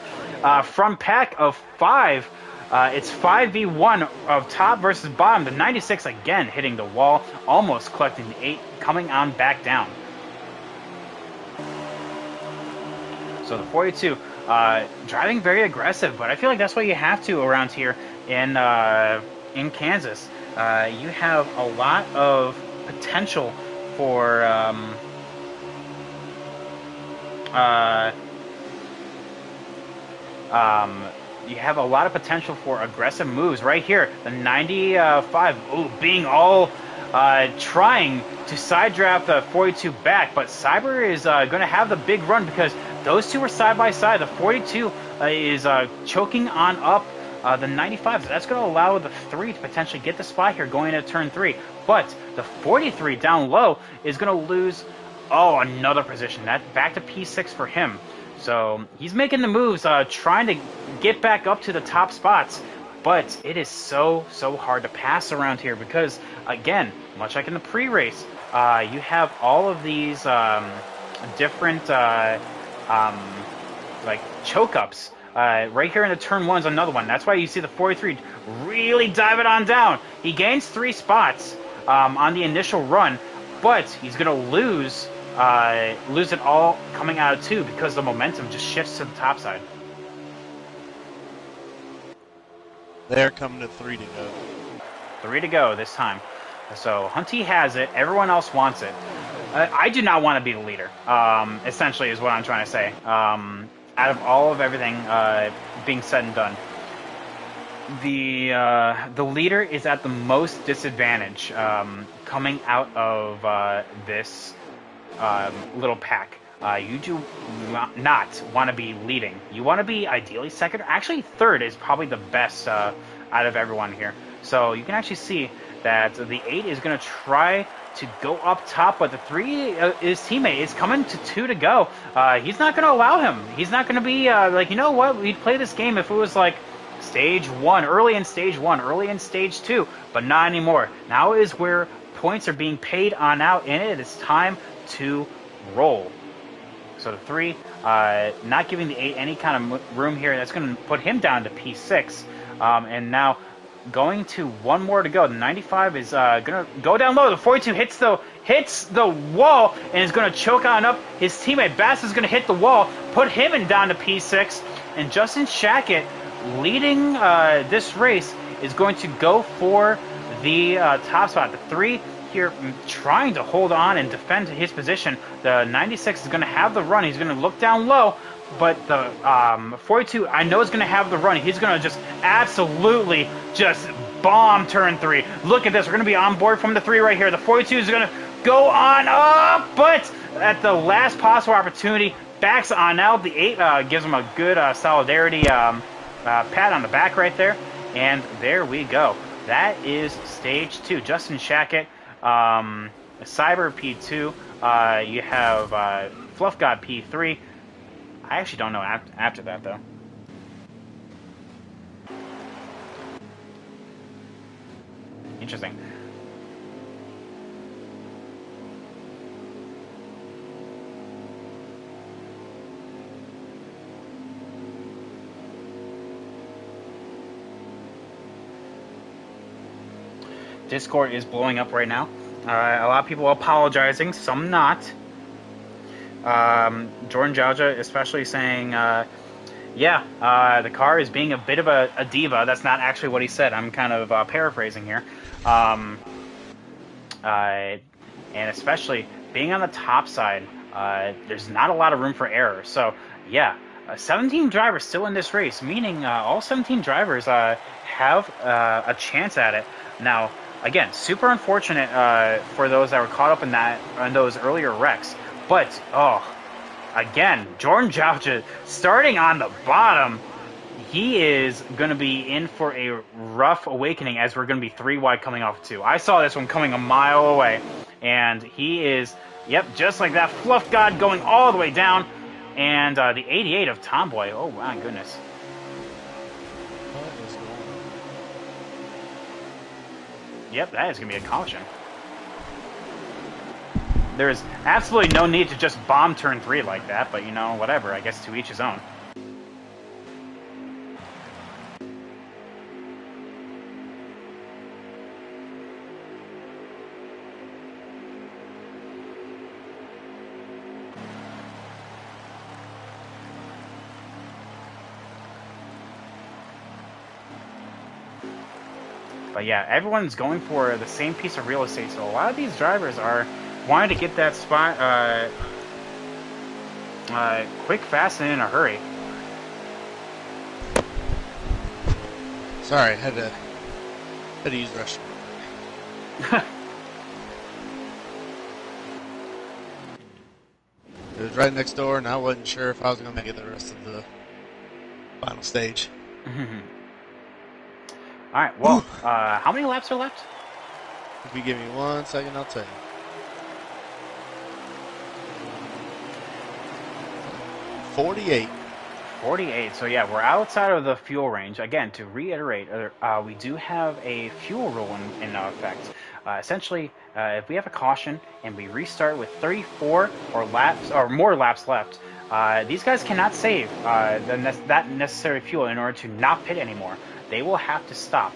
front pack of 5. It's 5v1 of top versus bottom. The 96 again hitting the wall, almost collecting the 8, coming on back down. So the 42 driving very aggressive, but I feel like that's what you have to around here in Kansas. You have a lot of potential for you have a lot of potential for aggressive moves right here. The 95, being all trying to side draft the 42 back, but Cyber is going to have the big run because those two are side by side. The 42 is choking on up the 95, so that's going to allow the 3 to potentially get the spot here going into turn 3. But the 43 down low is going to lose, another position. That back to P6 for him. So he's making the moves, trying to get back up to the top spots. But it is so hard to pass around here because, again, much like in the pre-race, you have all of these different like choke-ups. Right here in the turn 1's another one. That's why you see the 43 really dive it on down. He gains 3 spots on the initial run, but he's going to lose it all coming out of 2 because the momentum just shifts to the top side. They're coming to 3 to go. 3 to go this time. So Hunty has it. Everyone else wants it. I do not want to be the leader, essentially is what I'm trying to say. Out of all of everything being said and done, the leader is at the most disadvantage coming out of this little pack. You do not want to be leading. You want to be ideally second. Actually, third is probably the best out of everyone here. So you can actually see that the 8 is going to try to go up top, but the 3, his teammate, is coming to 2 to go. He's not going to allow him. He's not going to be like, you know what, we'd play this game if it was like stage 1, early in stage 1, early in stage 2, but not anymore. Now is where points are being paid on out, and it is time to roll. So the 3, not giving the 8 any kind of room here. That's going to put him down to P6. And now going to 1 more to go. The 95 is going to go down low. The 42 hits the wall and is going to choke on up his teammate. Bass is going to hit the wall, put him down to P6. And Justin Shackett, leading this race, is going to go for the top spot. The 3 here trying to hold on and defend his position. The 96 is going to have the run. He's going to look down low, but the 42 I know is going to have the run. He's going to just absolutely just bomb turn 3. Look at this. We're going to be on board from the 3 right here. The 42 is going to go on up, but at the last possible opportunity, backs on out. The 8 gives him a good solidarity pat on the back right there. And there we go. That is stage 2. Justin Shackett, Cyber P2. You have Fluff God P3. I actually don't know after that, though. Interesting. Discord is blowing up right now. A lot of people apologizing, some not. Jordan Jauja especially saying, the car is being a bit of a diva. That's not actually what he said. I'm kind of paraphrasing here. Um, and especially being on the top side, there's not a lot of room for error. So, 17 drivers still in this race, meaning all 17 drivers have a chance at it. Now, again, super unfortunate for those that were caught up in those earlier wrecks. But, again, Jordan Jauja starting on the bottom. He is going to be in for a rough awakening as we're going to be 3 wide coming off 2. I saw this one coming a mile away, and he is, just like that, Fluff God going all the way down, and the 88 of Tomboy. Oh, my goodness. Yep, that is going to be a caution. There's absolutely no need to just bomb turn 3 like that, but, whatever. I guess to each his own. But yeah, everyone's going for the same piece of real estate, so a lot of these drivers are wanting to get that spot quick, fast, and in a hurry. Sorry, had to use the restroom. It was right next door, and I wasn't sure if I was going to make it the rest of the final stage. All right, well, how many laps are left? If you give me 1 second, I'll tell you. 48. 48. So yeah, we're outside of the fuel range. Again, to reiterate, we do have a fuel rule in effect. Essentially, if we have a caution and we restart with 34 or more laps left, these guys cannot save that necessary fuel in order to not pit anymore. They will have to stop.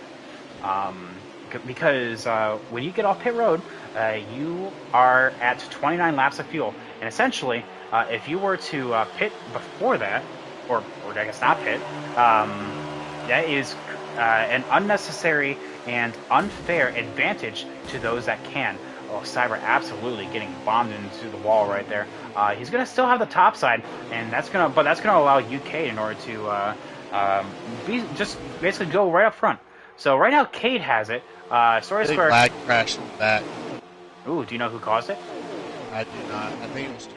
Because when you get off pit road, you are at 29 laps of fuel. And essentially, if you were to pit before that, or I guess not pit, that is an unnecessary and unfair advantage to those that can. Oh, Cyber absolutely getting bombed into the wall right there. He's gonna still have the top side, and that's gonna allow UK in order to just basically go right up front. So right now, Cade has it. Story Square. Lag crash in the back. Ooh, do you know who caused it? I do not. I think it was Story.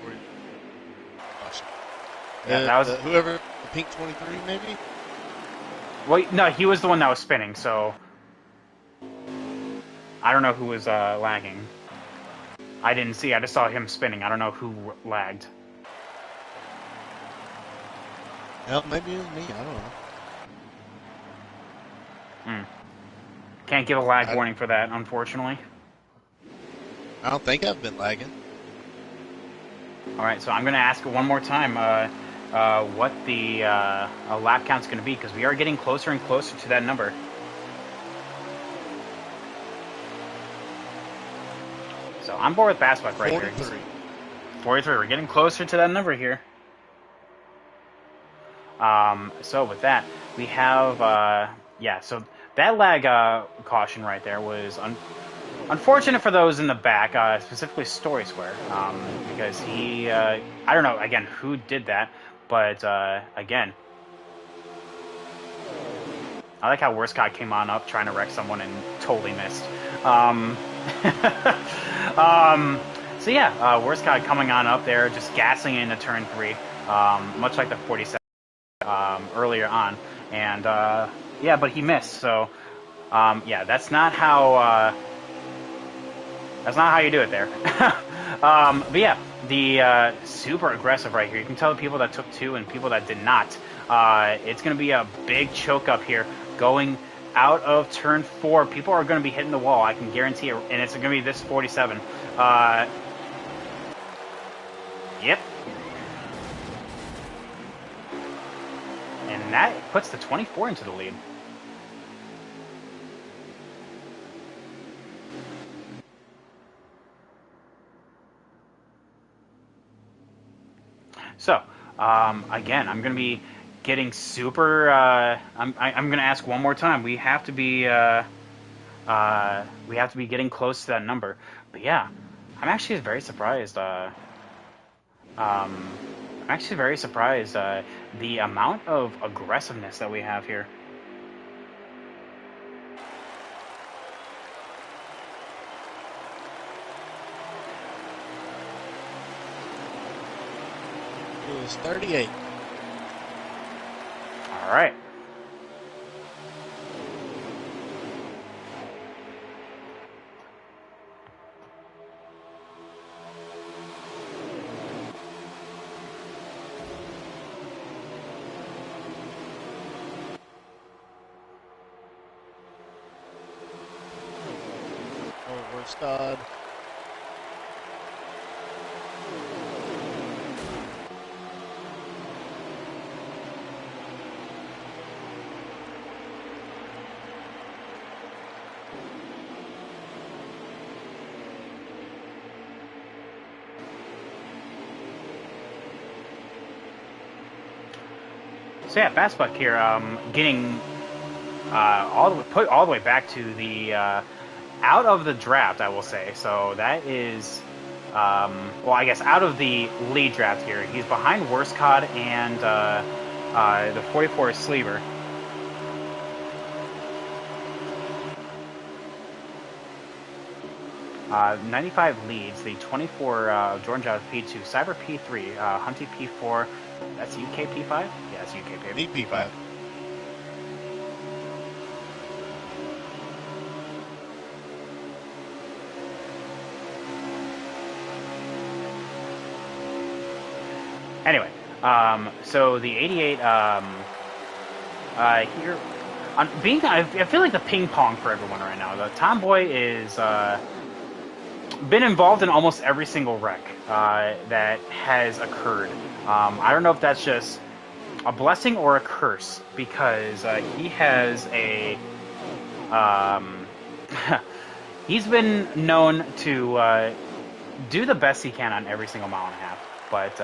Yeah, that was whoever. The Pink 23, maybe. Well, no, he was the one that was spinning. So I don't know who was lagging. I didn't see. I just saw him spinning. I don't know who lagged. Hell, maybe it was me. I don't know. Can't give a lag warning for that, unfortunately. I don't think I've been lagging. All right, so I'm going to ask one more time what the lap count's going to be, because we are getting closer and closer to that number. So I'm bored with Bassbuck right 43. here. 43. We're getting closer to that number here. So with that, we have so that lag caution right there was unfortunate for those in the back, specifically Story Square, because he I don't know again who did that, but again, I like how Worst God came on up trying to wreck someone and totally missed. So yeah, worst guy coming on up there, just gassing into turn 3, much like the 47 earlier on, and yeah, but he missed. So yeah, that's not how you do it there. But yeah, the super aggressive right here. You can tell the people that took 2 and people that did not. It's going to be a big choke up here going out of turn 4. People are going to be hitting the wall. I can guarantee it. And it's going to be this 47. Yep. And that puts the 24 into the lead. So, again, I'm going to be getting super. I'm going to ask one more time. We have to be getting close to that number. But yeah, I'm actually very surprised. Um, I'm actually very surprised the amount of aggressiveness that we have here. It was 38. All right. Oh, we're stud. So yeah, Fastbuck here, getting put all the way back to the out of the draft, I will say. So that is, well, I guess out of the lead draft here. He's behind Worstcod and the 44 Sleever. 95 leads, the 24 Jordan Jones P2, Cyber P3, Hunty P4. That's UK P5? Yeah, that's UK P5. Anyway, so the 88 here, I feel like the ping pong for everyone right now. The Tomboy is been involved in almost every single wreck that has occurred. I don't know if that's just a blessing or a curse because he has a he's been known to do the best he can on every single mile and a half, but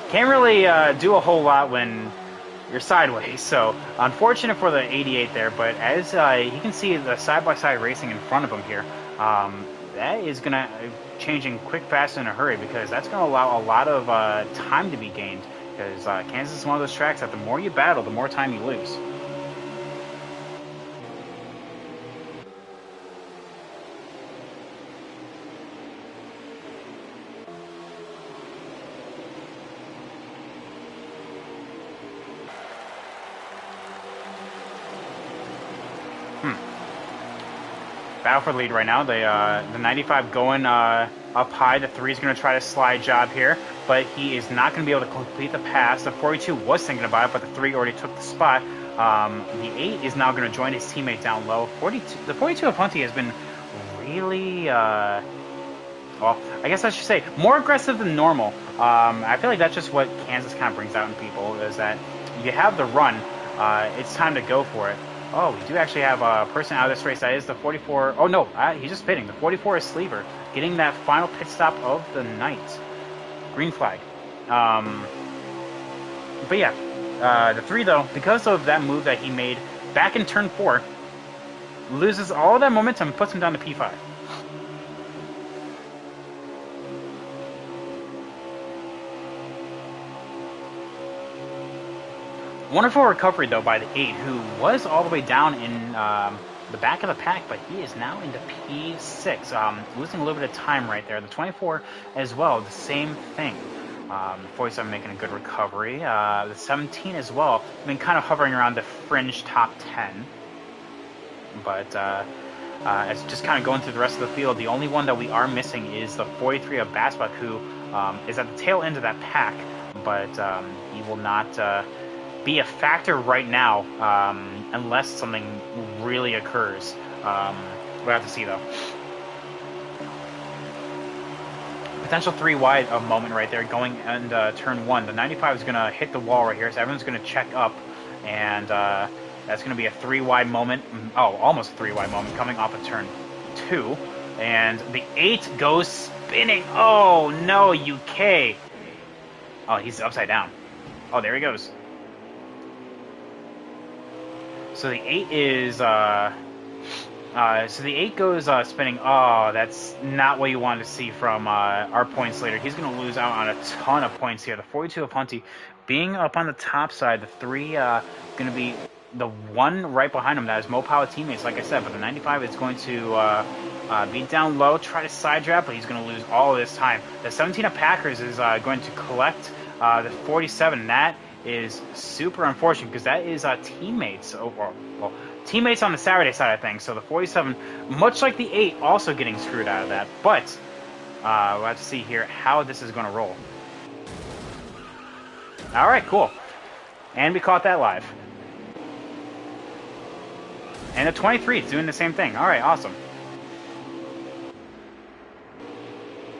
can't really do a whole lot when you're sideways. So unfortunate for the 88 there, but as you can see the side-by-side racing in front of him here, that is going to changing quick, fast, in a hurry because that's going to allow a lot of time to be gained because Kansas is one of those tracks that the more you battle, the more time you lose. Battle for the lead right now. The 95 going up high. The 3 is going to try to slide job here, but he is not going to be able to complete the pass. The 42 was thinking about it, but the 3 already took the spot. The 8 is now going to join his teammate down low. The 42 of Hunty has been really, well, I guess I should say, more aggressive than normal. I feel like that's just what Kansas kind of brings out in people, is that you have the run, it's time to go for it. Oh, we do actually have a person out of this race. That is the 44. Oh, no, he's just pitting. The 44 is Sleever, getting that final pit stop of the night. Green flag. But yeah, the 3, though, because of that move that he made back in turn 4, loses all of that momentum and puts him down to P5. Wonderful recovery, though, by the 8, who was all the way down in the back of the pack, but he is now into P6, losing a little bit of time right there. The 24 as well, the same thing. 47 making a good recovery. The 17 as well, been kind of hovering around the fringe top 10. But it's just kind of going through the rest of the field. The only one that we are missing is the 43 of Bassbuck, who is at the tail end of that pack, but he will not be a factor right now unless something really occurs. We'll have to see, though. Potential 3 wide moment right there going into turn 1. The 95 is going to hit the wall right here, so everyone's going to check up, and that's going to be a 3 wide moment. Oh, almost a 3 wide moment coming off of turn 2. And the 8 goes spinning. Oh, no, UK. Oh, he's upside down. Oh, there he goes. So the 8 is... so the 8 goes spinning. Oh, that's not what you want to see from our points later. He's going to lose out on a ton of points here. The 42 of Hunty being up on the top side. The 3 going to be the 1 right behind him. That is Mopower teammates, like I said. But the 95 is going to be down low, try to side draft, but he's going to lose all of this time. The 17 of Packers is going to collect the 47. That is super unfortunate because that is teammates. Well, teammates on the Saturday side of things. So the 47, much like the 8, also getting screwed out of that. But we'll have to see here how this is going to roll. All right, cool. And we caught that live. And the 23 is doing the same thing. All right, awesome.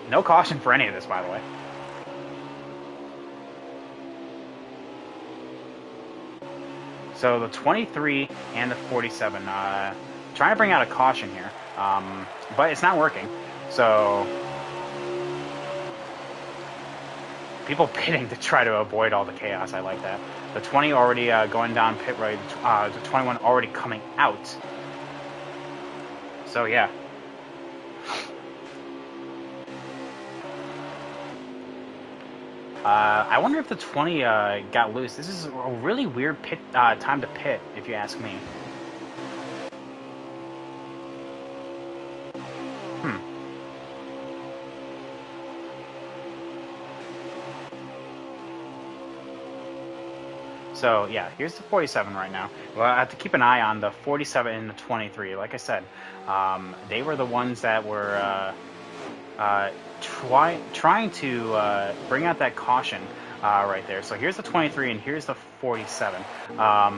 No caution for any of this, by the way. So the 23 and the 47, trying to bring out a caution here, but it's not working. So people pitting to try to avoid all the chaos. I like that. The 20 already going down pit road. The 21 already coming out. So yeah. I wonder if the 20 got loose. This is a really weird pit time to pit, if you ask me. So yeah, here's the 47 right now. Well, I have to keep an eye on the 47 and the 23. Like I said, they were the ones that were trying to bring out that caution right there. So here's the 23 and here's the 47. I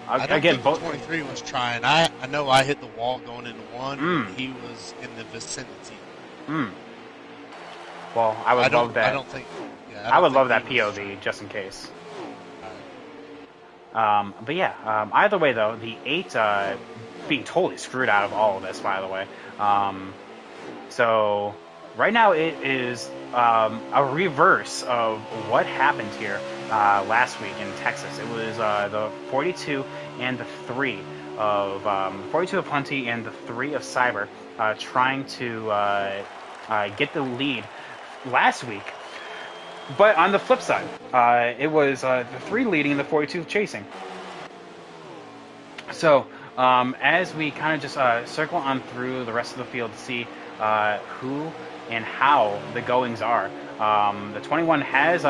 don't think the 23 was trying. I know I hit the wall going into 1, and he was in the vicinity. Well, I would love that. I would love that POV just in case. But yeah, either way though, the 8 being totally screwed out of all of this, by the way. So right now it is a reverse of what happened here last week in Texas. It was the 42 and the 3 of 42 of Hunty and the 3 of Cyber trying to get the lead last week. But on the flip side, it was the 3 leading and the 42 chasing. So as we kind of just circle on through the rest of the field to see who and how the goings are. The 21 has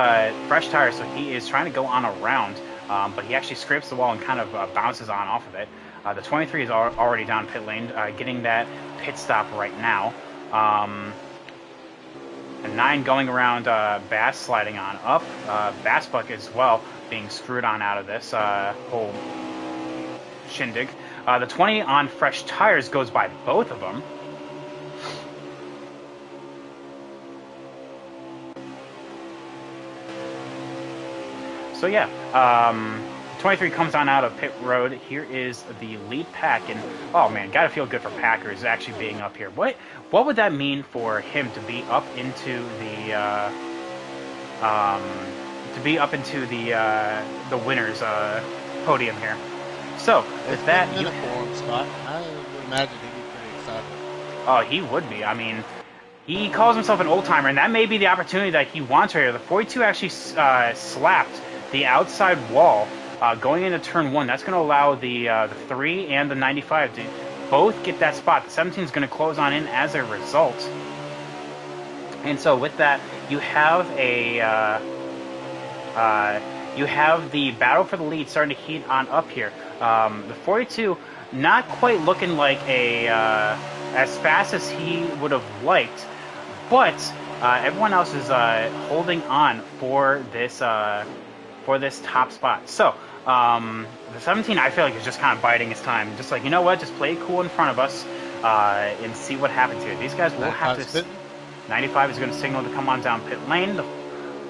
fresh tires, so he is trying to go on a round, but he actually scrapes the wall and kind of bounces on off of it. The 23 is already down pit lane, getting that pit stop right now. And 9 going around Bass sliding on up. Bassbuck as well being screwed on out of this whole shindig. The 20 on fresh tires goes by both of them. So yeah, 23 comes on out of pit road. Here is the lead pack, and oh man, gotta feel good for Packers actually being up here. What would that mean for him to be up into the winners podium here? So with that, I would imagine he'd be pretty excited. Oh, he would be. I mean, he calls himself an old timer, and that may be the opportunity that he wants right here. The 42 actually slapped the outside wall going into turn 1. That's going to allow the 3 and the 95 both get that spot. The 17 is going to close on in as a result. And so with that, you have you have the battle for the lead starting to heat on up here. The 42 not quite looking like as fast as he would have liked, but everyone else is holding on for this top spot. So the 17, I feel like, is just kind of biding his time. Just like, you know what, just play cool in front of us and see what happens here. These guys will have to... spitting. 95 is going to signal to come on down pit lane. The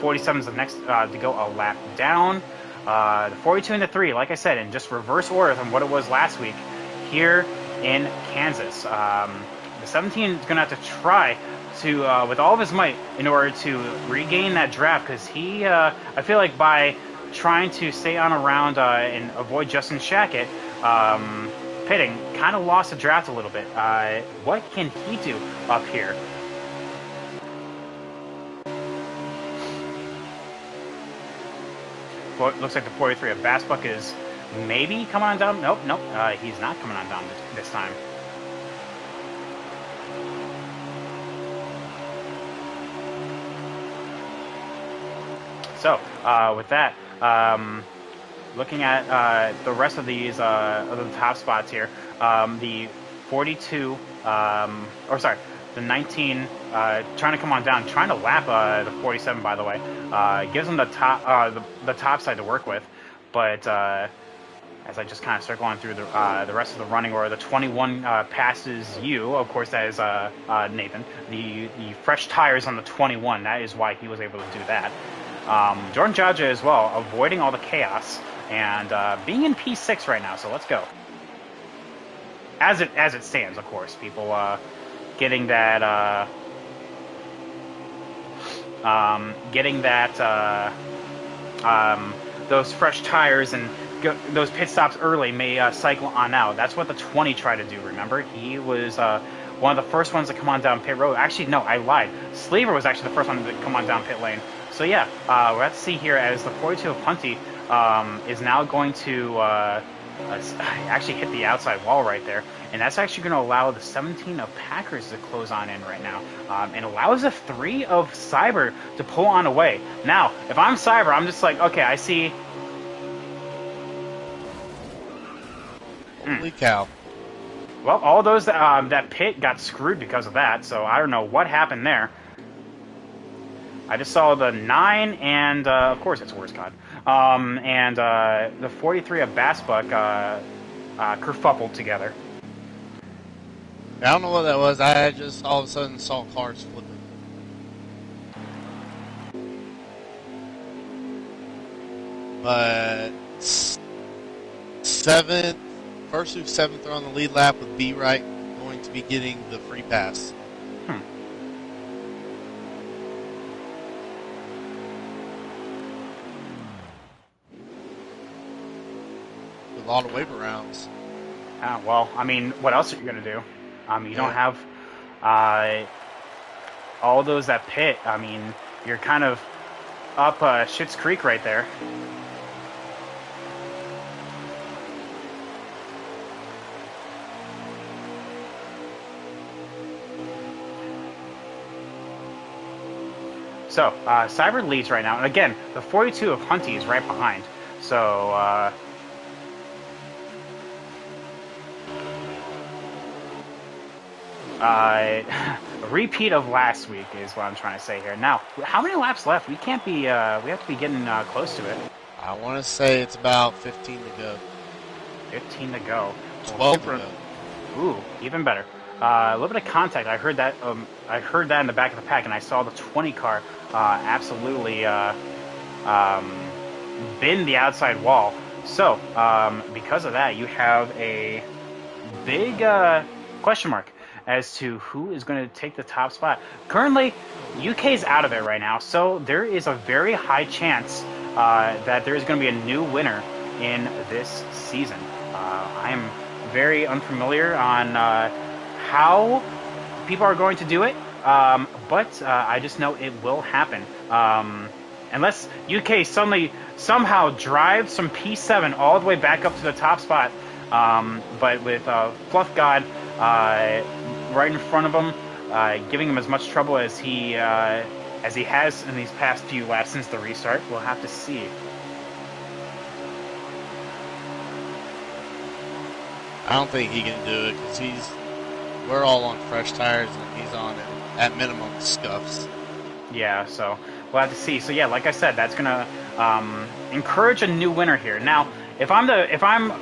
47 is the next to go a lap down. The 42 and the 3, like I said, in just reverse order from what it was last week here in Kansas. The 17 is going to have to try to, with all of his might, in order to regain that draft, because he, I feel like by trying to stay on around and avoid Justin Shackett pitting, kind of lost the draft a little bit. What can he do up here? Looks like the 43 of Bassbuck is maybe coming on down. Nope, he's not coming on down this time. So, with that, looking at the rest of these of the top spots here, the 42, or sorry, the 19 trying to come on down, trying to lap the 47, by the way. Gives them the top side to work with, but as I just kind of circle on through the rest of the running order, the 21 passes you. Of course, that is Nathan. The fresh tires on the 21. That is why he was able to do that. Jordan Jaja as well, avoiding all the chaos and being in P6 right now. So let's go. As it stands, of course, people getting that those fresh tires and those pit stops early may cycle on out. That's what the 20 tried to do. Remember, he was one of the first ones to come on down pit road. Actually, no, I lied. Sleever was actually the first one to come on down pit lane. So yeah, we're at to see here as the 42 of Hunty is now going to actually hit the outside wall right there. And that's actually going to allow the 17 of Packers to close on in right now. And allows the 3 of Cyber to pull on away. Now, if I'm Cyber, I'm just like, okay, I see... Holy cow. Well, all those that pit got screwed because of that, so I don't know what happened there. I just saw the 9 and, of course, it's worse, God. And the 43 of Bassbuck kerfuffled together. I don't know what that was. I just all of a sudden saw cars flipping. But first through 7th are on the lead lap with B right going to be getting the free pass. A lot of wave arounds. Well, I mean, what else are you going to do? You don't have all those that pit. I mean, you're kind of up Schitt's Creek right there. So, Cyber leads right now. And again, the 42 of Hunty is right behind. So, a repeat of last week is what I'm trying to say here. Now, how many laps left? We can't be, we have to be getting close to it. I want to say it's about 15 to go. 15 to go. 12 to go. Ooh, even better. A little bit of contact. I heard that in the back of the pack, and I saw the 20 car absolutely bend the outside wall. So, because of that, you have a big question mark as to who is going to take the top spot. Currently, UK's out of it right now, so there is a very high chance that there is going to be a new winner in this season. I am very unfamiliar on how people are going to do it, but I just know it will happen. Unless UK somehow drives from P7 all the way back up to the top spot, But with Fluff God right in front of him, giving him as much trouble as he has in these past few laps since the restart, we'll have to see. I don't think he can do it because we're all on fresh tires and he's on at minimum scuffs. Yeah, so we'll have to see. So yeah, like I said, that's gonna encourage a new winner here. Now, if I'm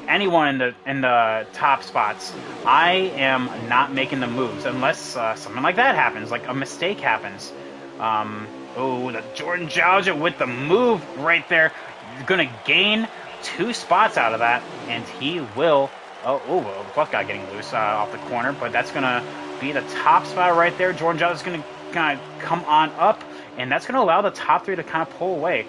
anyone in the top spots, I am not making the moves unless something like that happens, like a mistake happens. Oh, the Jordan Jauja with the move right there. You're gonna gain 2 spots out of that, and he will. Plus guy getting loose off the corner, but that's gonna be the top spot right there. Jordan Jauja is gonna kind of come on up, and that's gonna allow the top 3 to kind of pull away.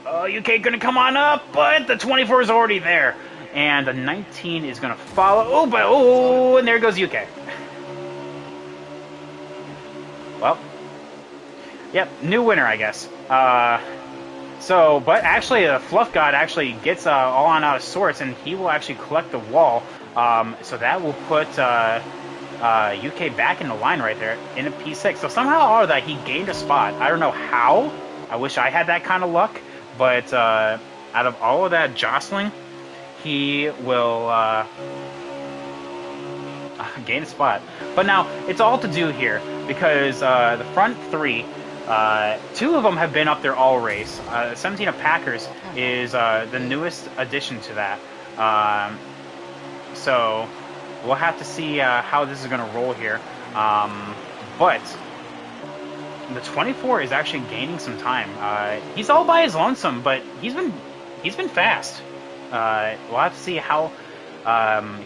UK gonna come on up, but the 24 is already there, and the 19 is gonna follow. And there goes UK. Well, yep, new winner, I guess. But actually, the Fluff God actually gets all on out of sorts, and he will actually collect the wall. So that will put UK back in the line right there in a P6. So somehow or that he gained a spot. I don't know how. I wish I had that kind of luck. But out of all of that jostling, he will gain a spot. But now, it's all to do here, because the front 3, 2 of them have been up there all race. 17 of Packers is the newest addition to that. So we'll have to see how this is going to roll here. But the 24 is actually gaining some time. He's all by his lonesome, but he's been fast. We'll have to see how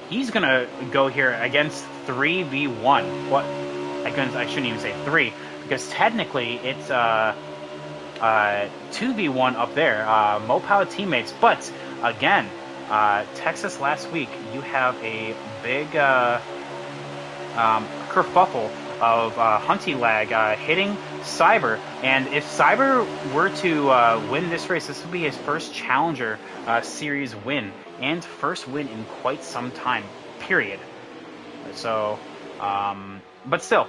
he's gonna go here against 3v1. What? I shouldn't even say 3, because technically it's 2v1 up there. Mopao teammates, but again, Texas last week, you have a big kerfuffle of Hunty Lag hitting Cyber, and if Cyber were to win this race, this would be his first Challenger Series win, and first win in quite some time, period. So, but still,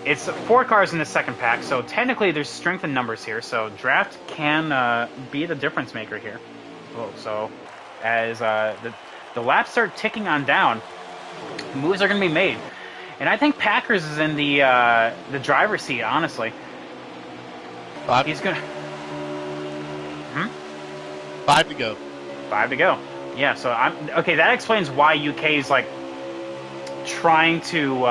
it's 4 cars in the second pack, so technically there's strength in numbers here, so draft can be the difference maker here. So, as the laps start ticking on down, moves are going to be made. And I think Packers is in the driver's seat, honestly. 5. He's gonna. 5 to go. 5 to go. Yeah. So okay. That explains why UK is like trying to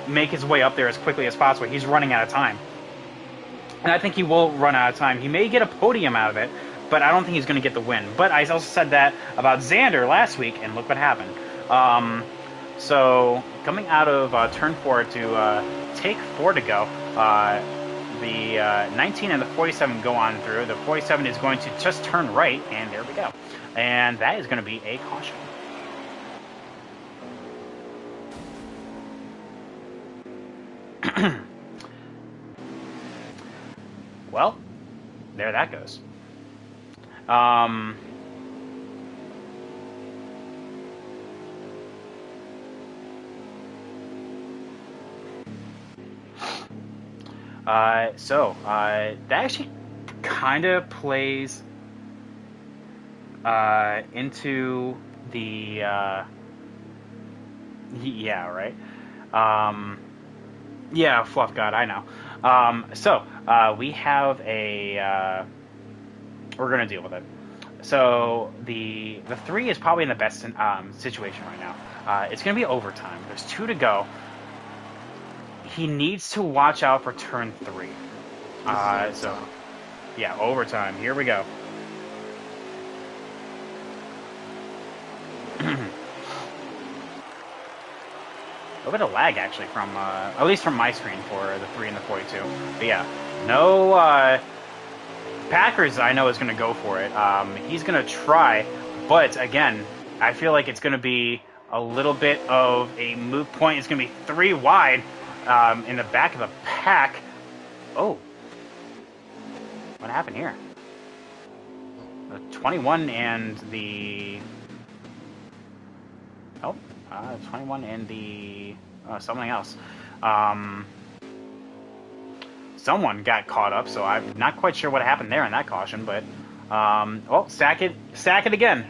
make his way up there as quickly as possible. He's running out of time, and I think he will run out of time. He may get a podium out of it, but I don't think he's going to get the win. But I also said that about Xander last week, and look what happened. So coming out of turn 4 to take 4 to go, the 19 and the 47 go on through. The 47 is going to just turn right, and there we go. And that is going to be a caution. Well, there that goes. That actually kind of plays into the yeah, right. Yeah, Fluff God, I know. We have a we're gonna deal with it. So the 3 is probably in the best situation right now. It's gonna be overtime. There's 2 to go. He needs to watch out for turn 3. Yeah, overtime. Here we go. A little bit of lag, actually, from at least from my screen for the 3 and the 42. But yeah, no Packers, I know, is going to go for it. He's going to try, but again, I feel like it's going to be a little bit of a moot point. It's going to be 3 wide in the back of the pack. Oh. What happened here? The 21 and the 21 in the something else. Um, Someone got caught up, so I'm not quite sure what happened there in that caution, but oh, stack it again.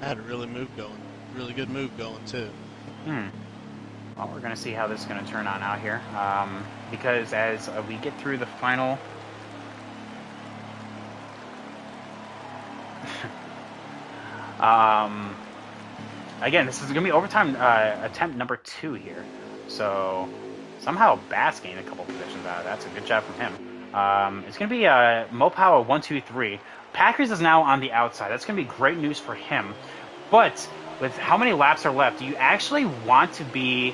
I had a really good move going too. Hmm. Well, we're going to see how this is going to turn on out here, because as we get through the final. um, Again, this is going to be overtime attempt number 2 here. So somehow Bass gained a couple positions out of that. So good job from him. It's going to be Mopower 1-2-3. Packers is now on the outside. That's going to be great news for him. But with how many laps are left, do you actually want to be...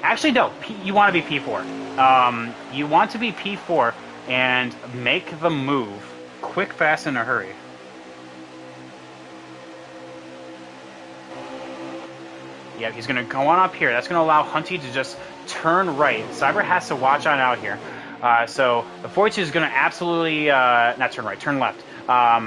Actually, no. You want to be P4. You want to be P4 and make the move quick, fast, in a hurry. Yeah, he's going to go on up here. That's going to allow Hunty to just turn right. Cyber has to watch on out here. So the 42 is going to absolutely, not turn right, turn left.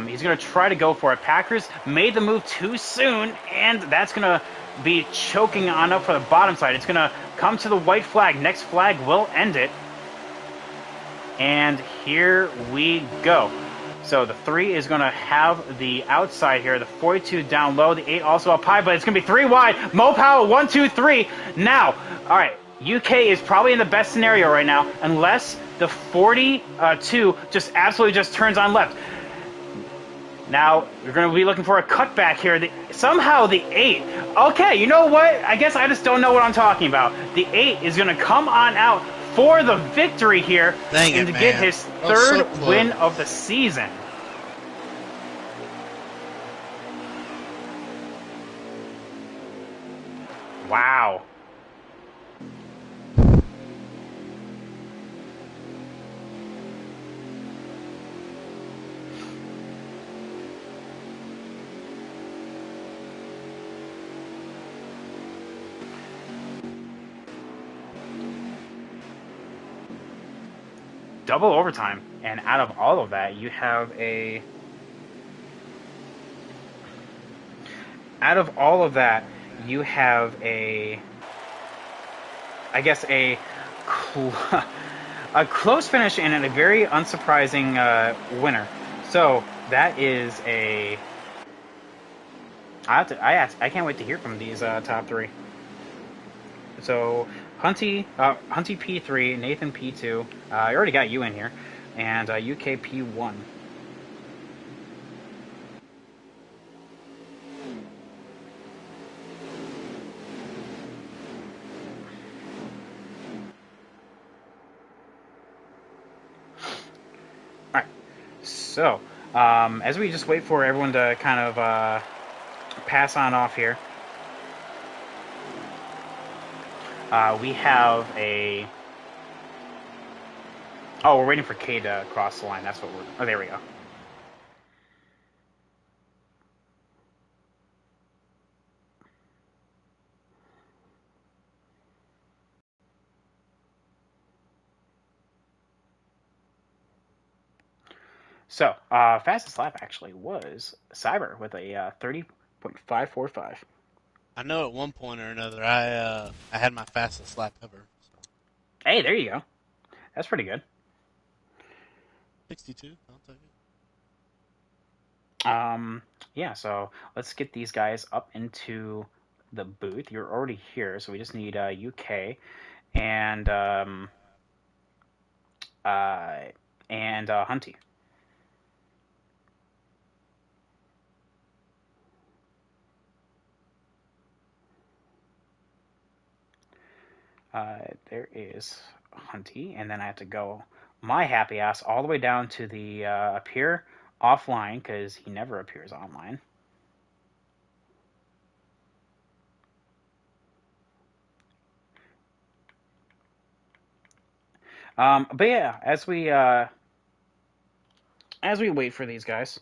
He's going to try to go for it. Packers made the move too soon, and that's going to be choking on up for the bottom side. It's going to come to the white flag. Next flag will end it. And here we go. So the 3 is going to have the outside here. The 42 down low. The 8 also up high, but it's going to be 3 wide. Mopower 1-2-3. Now, all right, UK is probably in the best scenario right now, unless the 42 just absolutely just turns on left. Now, we're going to be looking for a cutback here. Somehow the 8. Okay, you know what? I guess I just don't know what I'm talking about. The 8 is going to come on out for the victory here and to get his third win of the season. Wow. Double overtime, and out of all of that, you have a... Out of all of that, you have a... I guess a close finish and a very unsurprising winner. So that is a... I can't wait to hear from these top 3. So Hunty P3, Nathan P2. I already got you in here, and UK P1. All right. So as we just wait for everyone to kind of pass on off here, we have a... Oh, we're waiting for K to cross the line. That's what we're... Oh, there we go. So, fastest lap actually was Cyber with a 30.545. I know at one point or another I had my fastest lap ever. So. Hey, there you go. That's pretty good. 62. I'll take it. Yeah, so let's get these guys up into the booth. You're already here, so we just need UK and uh, Hunty. There is Hunty, and then I have to go my happy ass all the way down to the appear offline because he never appears online. But yeah, as we wait for these guys.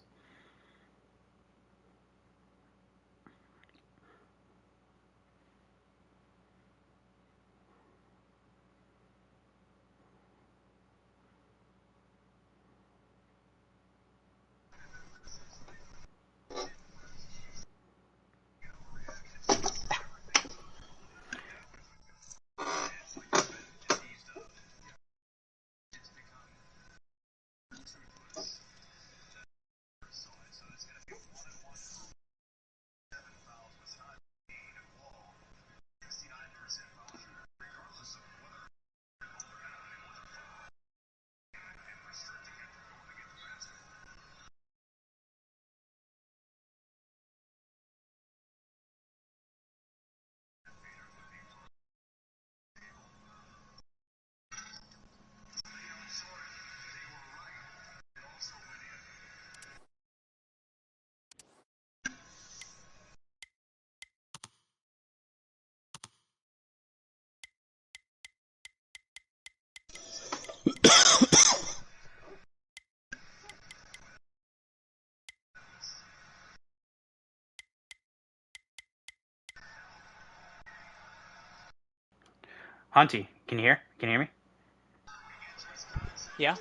Hunty, can you hear? Can you hear me? Yeah.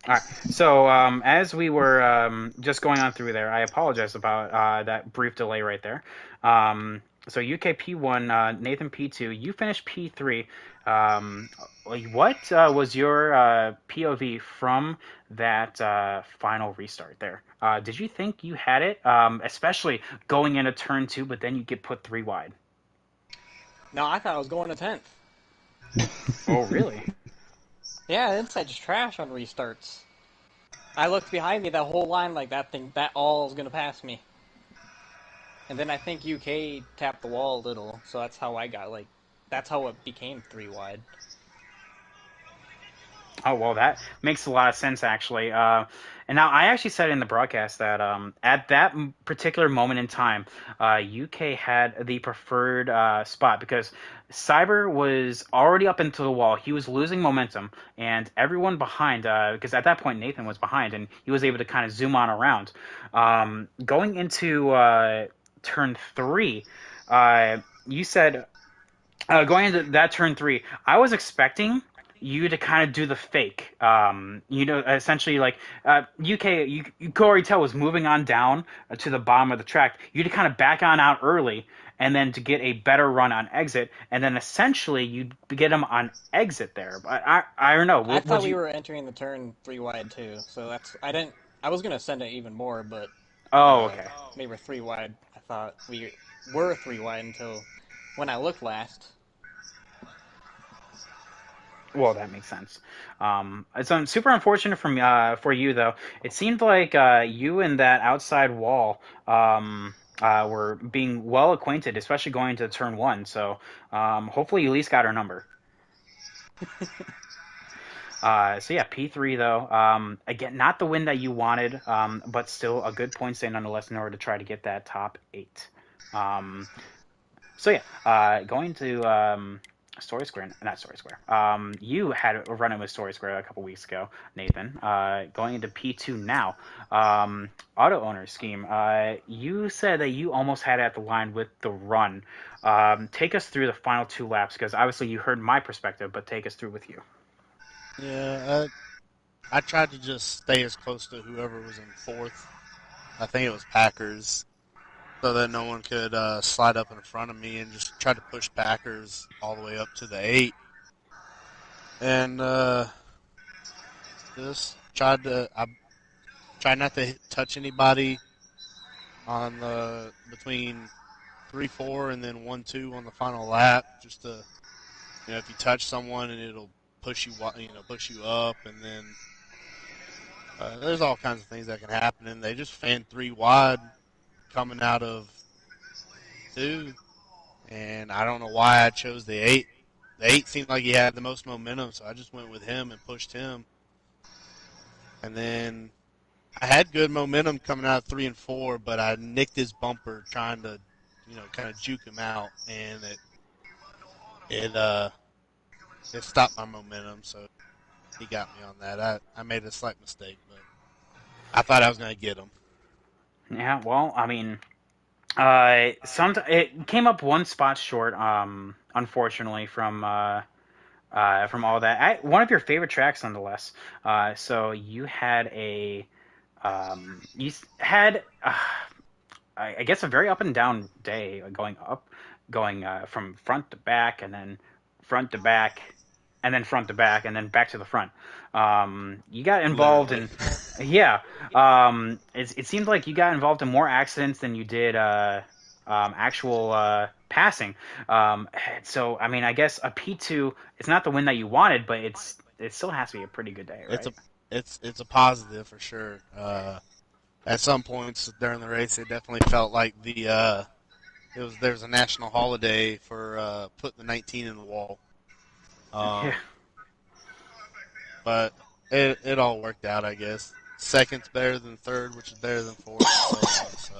All right. So as we were just going on through there, I apologize about that brief delay right there. So UK P1, Nathan P2, you finished P3. What was your POV from that final restart there? Did you think you had it, especially going into turn two, but then you get put three wide? No, I thought I was going to 10th. Oh, really? Yeah, inside's trash on restarts. I looked behind me, that whole line, like that thing, that all is going to pass me. And then I think UK tapped the wall a little, so that's how I got, like, that's how it became 3 wide. Oh, well, that makes a lot of sense, actually. And now I actually said in the broadcast that at that particular moment in time, UK had the preferred spot because Cyber was already up into the wall. He was losing momentum, and everyone behind, because at that point Nathan was behind, and he was able to kind of zoom on around. Going into turn three, you said going into that turn three, I was expecting you to kind of do the fake. Essentially like UK, you could already tell was moving on down to the bottom of the track. You to kind of back on out early, and then to get a better run on exit, and then essentially you get him on exit there. But I don't know. I Would thought we you? were entering the turn 3 wide too, so that's, I didn't, I was going to send it even more, but Oh, uh, okay. they were 3 wide. I thought we were 3 wide until when I looked last. Well, that makes sense. It's super unfortunate for you though. It seemed like you and that outside wall were being well acquainted, especially going to turn one. So hopefully you at least got her number. So yeah, P3 though. Again, not the win that you wanted, but still a good point stay nonetheless in order to try to get that top eight. Um, So yeah, going to Story Square, not Story Square. You had a run in with Story Square a couple weeks ago, Nathan. Going into P2 now, auto owner scheme. You said that you almost had it at the line with the run. Take us through the final two laps because obviously you heard my perspective, but take us through with you. Yeah, I tried to just stay as close to whoever was in fourth. I think it was Packers, so that no one could slide up in front of me, and just tried to push Packers all the way up to the eight, and just I tried not to touch anybody on the between 3-4 and then 1-2 on the final lap, just to, if you touch someone and it'll push you up, and then there's all kinds of things that can happen, and they just fanned three wide coming out of two, and I don't know why I chose the eight. The eight seemed like he had the most momentum, so I just went with him and pushed him. And then I had good momentum coming out of 3 and 4, but I nicked his bumper trying to, kind of juke him out, and it uh it stopped my momentum. So he got me on that. I made a slight mistake, but I thought I was going to get him. Yeah, well, I mean, some it came up one spot short, unfortunately, from all that. One of your favorite tracks, nonetheless. So you had had I guess a very up and down day, going up, going from front to back, and then front to back, and then front to back, and then back to the front. You got involved Literally. in, yeah. It seemed like you got involved in more accidents than you did actual passing. So I mean, I guess a P2. It's not the win that you wanted, but it still has to be a pretty good day, It's right? a it's a positive for sure. At some points during the race, it definitely felt like there was a national holiday for putting the 19 in the wall. Yeah. Um, but it all worked out, I guess. Second's better than third, which is better than fourth, and so on. So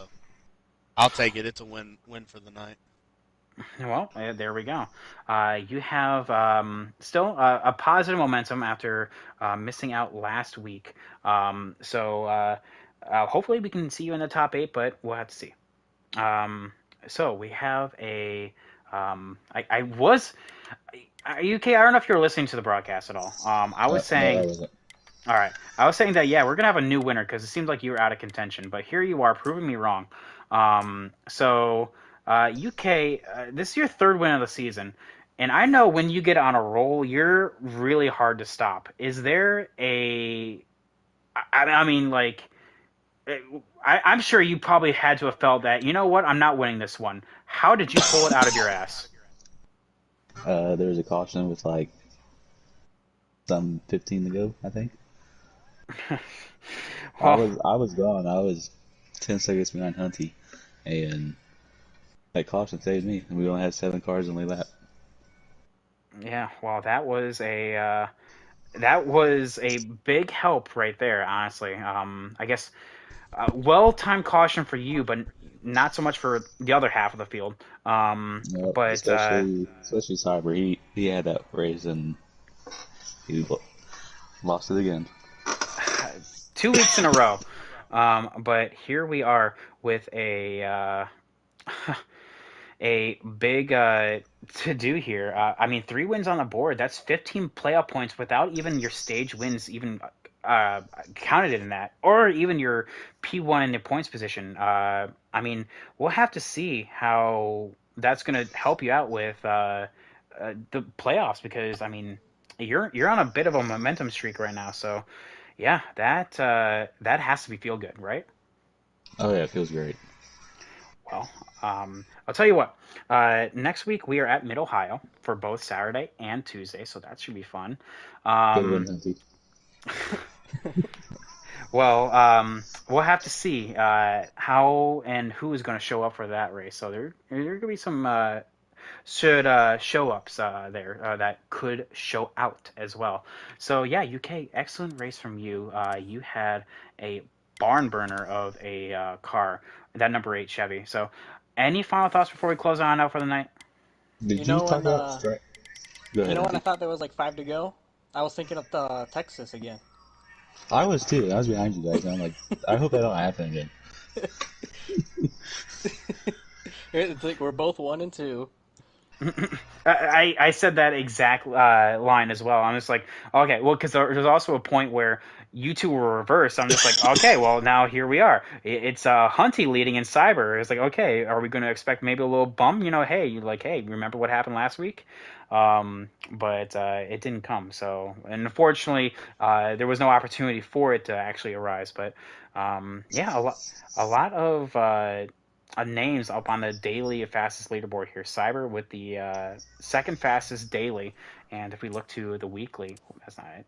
I'll take it. It's a win for the night. Well, there we go. You have still a positive momentum after missing out last week. Hopefully we can see you in the top eight, but we'll have to see. Um, so we have I was UK. I don't know if you were listening to the broadcast at all. I was No, I saying, wasn't. all right, I was saying that yeah, we're gonna have a new winner because it seems like you were out of contention, but here you are proving me wrong. UK, this is your third win of the season, and I know when you get on a roll, you're really hard to stop. Is there a I mean, like, I'm sure you probably had to have felt that, you know what, I'm not winning this one. How did you pull it out of your ass? There was a caution with like some 15 to go, I think. I Well, was I was gone. I was 10 seconds behind Hunty, and that caution saved me. And we only had 7 cars on the lap. yeah, well, that was a big help right there, honestly. I guess well-timed caution for you, but not so much for the other half of the field. Yep, But especially Cyber. He had that race and he lost it again. 2 weeks in a row. But here we are with a big to do here. I mean, 3 wins on the board. That's 15 playoff points without even your stage wins even counted in that, or even your P1 in the points position. I mean, we'll have to see how that's going to help you out with the playoffs because I mean, you're on a bit of a momentum streak right now. So yeah, that has to be feel good, right? Oh yeah, it feels great. Well, I'll tell you what. Next week we are at Mid Ohio for both Saturday and Tuesday, so that should be fun. Good win, Um, Hunty. we'll have to see how and who is going to show up for that race. So there going to be some should show ups there that could show out as well. So yeah, UK, excellent race from you. You had a barn burner of a car, that number 8 Chevy. So any final thoughts before we close on out for the night? You Did you know talk when about strike? Go you ahead, know when I Hunty. thought there was like 5 to go, I was thinking of the Texas again. I was too. I was behind you guys. And I'm like, I hope that don't happen again. It's like we're both 1 and 2. I said that exact line as well. I'm just like, okay, well, because there's also a point where you two were reversed. I'm just like, okay, well, now here we are. It's Hunty leading in cyber. It's like, okay, are we going to expect maybe a little bump? You know, hey, you like, hey, remember what happened last week? But it didn't come. So, and unfortunately, there was no opportunity for it to actually arise. But yeah, a lot of names up on the daily fastest leaderboard here. Cyber with the second fastest daily, and if we look to the weekly, that's not it.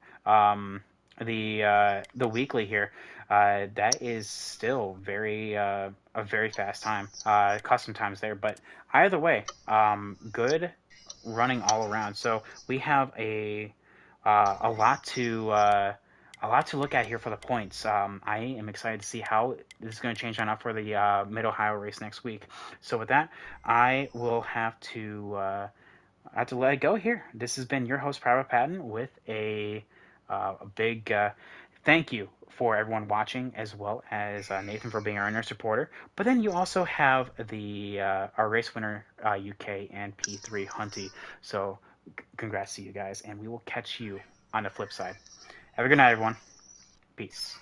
The weekly here, that is still a very fast time. Custom times there, but either way, good running all around. So we have a lot to a lot to look at here for the points. I am excited to see how this is going to change on up for the Mid Ohio race next week. So with that, I will have to let it go here. This has been your host, Private Patton, with a big thank you for everyone watching, as well as Nathan for being our nurse reporter. But then you also have the our race winner UK and P3 Hunty. So congrats to you guys, and we will catch you on the flip side. Have a good night, everyone. Peace.